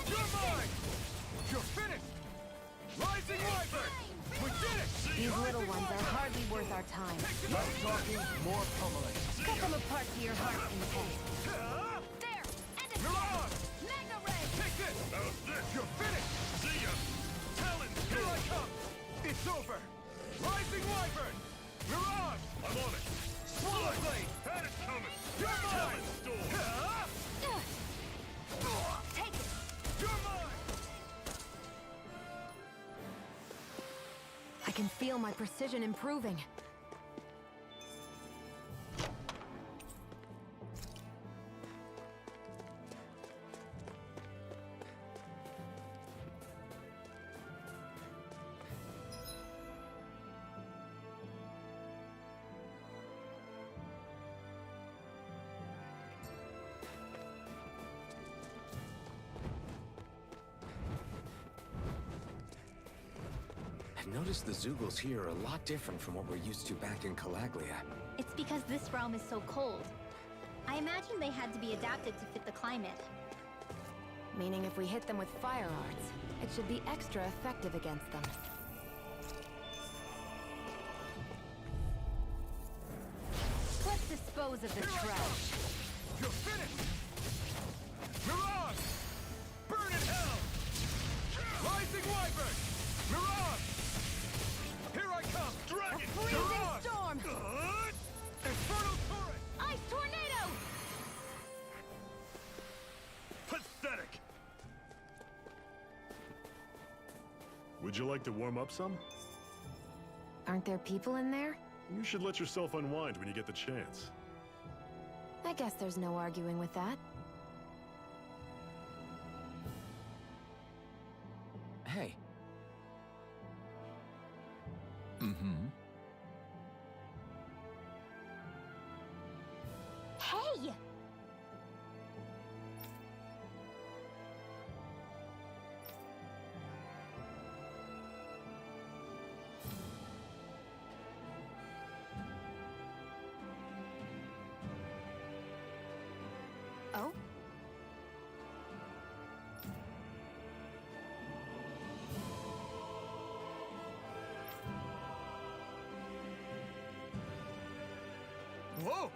S6: You're mine! You're finished! Rising Wyvern! We did it!
S4: These little ones are hardly worth our time.
S5: Less talking, more pummeling.
S4: Cut them apart to your heart's content.
S12: There! And a
S6: Mirage!
S12: Mega Ray!
S6: Take this! How's this? You're finished! See ya! Talon, here I come! It's over! Rising Wyvern! Mirage! I'm on it! Swallow Blade! Had it coming! You're mine! Storm!
S12: Take it!
S6: You're mine!
S4: I can feel my precision improving.
S5: I've noticed the Zoogles here are a lot different from what we're used to back in Calaglia.
S12: It's because this realm is so cold. I imagine they had to be adapted to fit the climate.
S4: Meaning if we hit them with fire arts, it should be extra effective against them. Let's dispose of this trash.
S6: You're finished! Mirage! Burn in hell! Rising Wyvern! Mirage! Here I come! Dragon!
S4: Freezing
S6: Mirage!
S4: storm!
S6: Infernal Torrent!
S12: Ice tornado!
S6: Pathetic!
S11: Would you like to warm up some?
S4: Aren't there people in there?
S11: You should let yourself unwind when you get the chance.
S4: I guess there's no arguing with that.
S5: Hey.
S12: Hey!
S4: Oh?
S6: Whoa!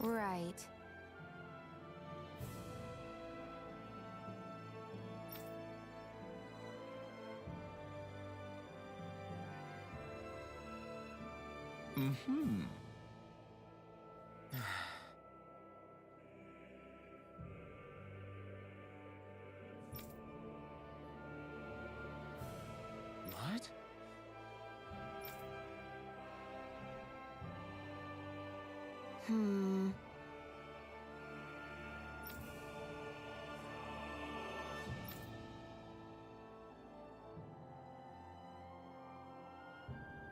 S4: Right.
S5: Mm-hmm. What?
S4: Hmm.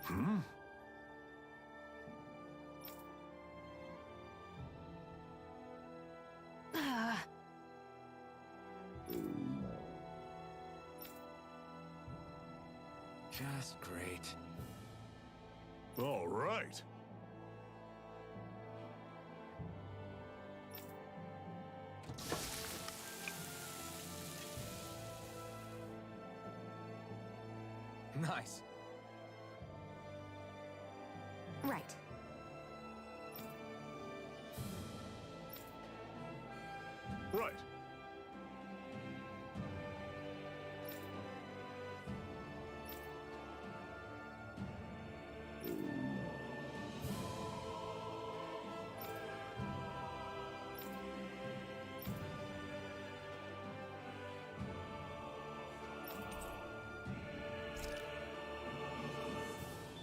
S5: Hmm? Just great.
S11: All right.
S5: Nice.
S4: Right.
S11: Right.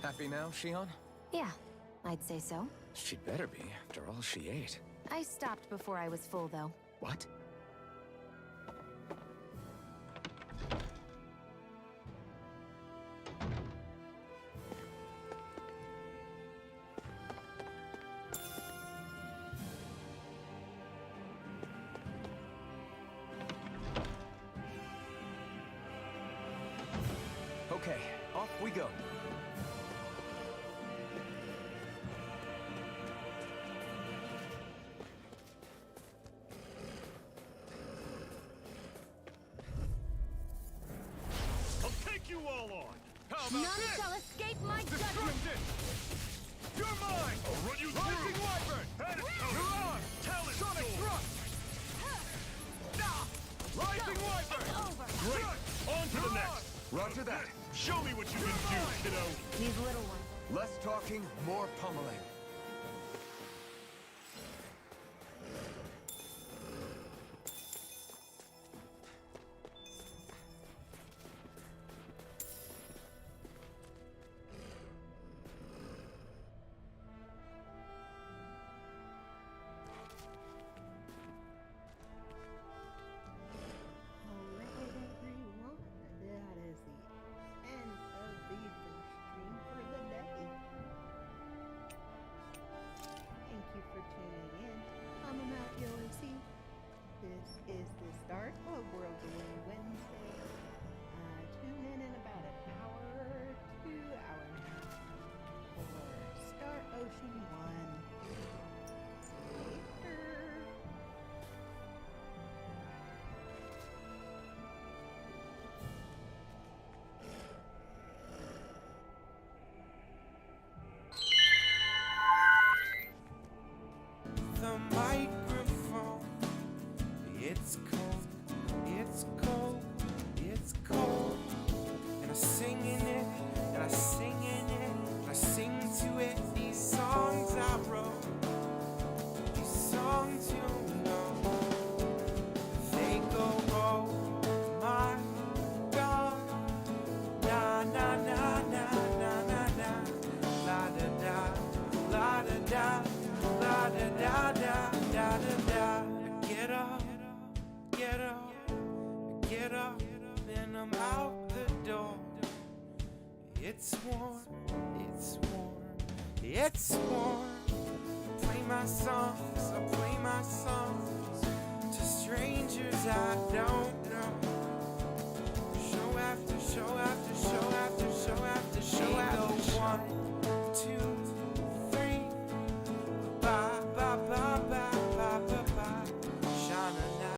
S5: Happy now, Shion?
S4: Yeah, I'd say so.
S5: She'd better be, after all she ate.
S4: I stopped before I was full, though.
S5: What?
S9: Okay, off we go.
S6: I'll take you all on! How about
S12: None
S6: this?
S12: shall escape my judgment!
S6: Destruction! You're mine! I'll run you through! Rising Wyvern! You're on! Talon Sonic Thrust! Rising Wyvern!
S12: Over!
S6: Great! On to the next!
S9: Roger that.
S6: Show me what you can do, kiddo!
S12: These little ones.
S9: Less talking, more pummeling.
S3: Alright, everyone. That is the end of the first stream for the day. Thank you for tuning in. I'm Matt Yosi. This is the start of World Away Wednesday. Tune in about an hour to hour and a half for Star Ocean 1. Later.
S2: The microphone, it's cold, it's cold, it's cold. And I sing in it, and I sing in it, and I sing to it these songs I wrote, these songs you know. They go, oh my God, na na na na na na na, la da da, la da da. La da da da da da da. Get up, get up, get up, and I'm out the door. It's warm, it's warm, it's warm. Play my songs, I play my songs to strangers I don't know. Show after show after show after show after show after one.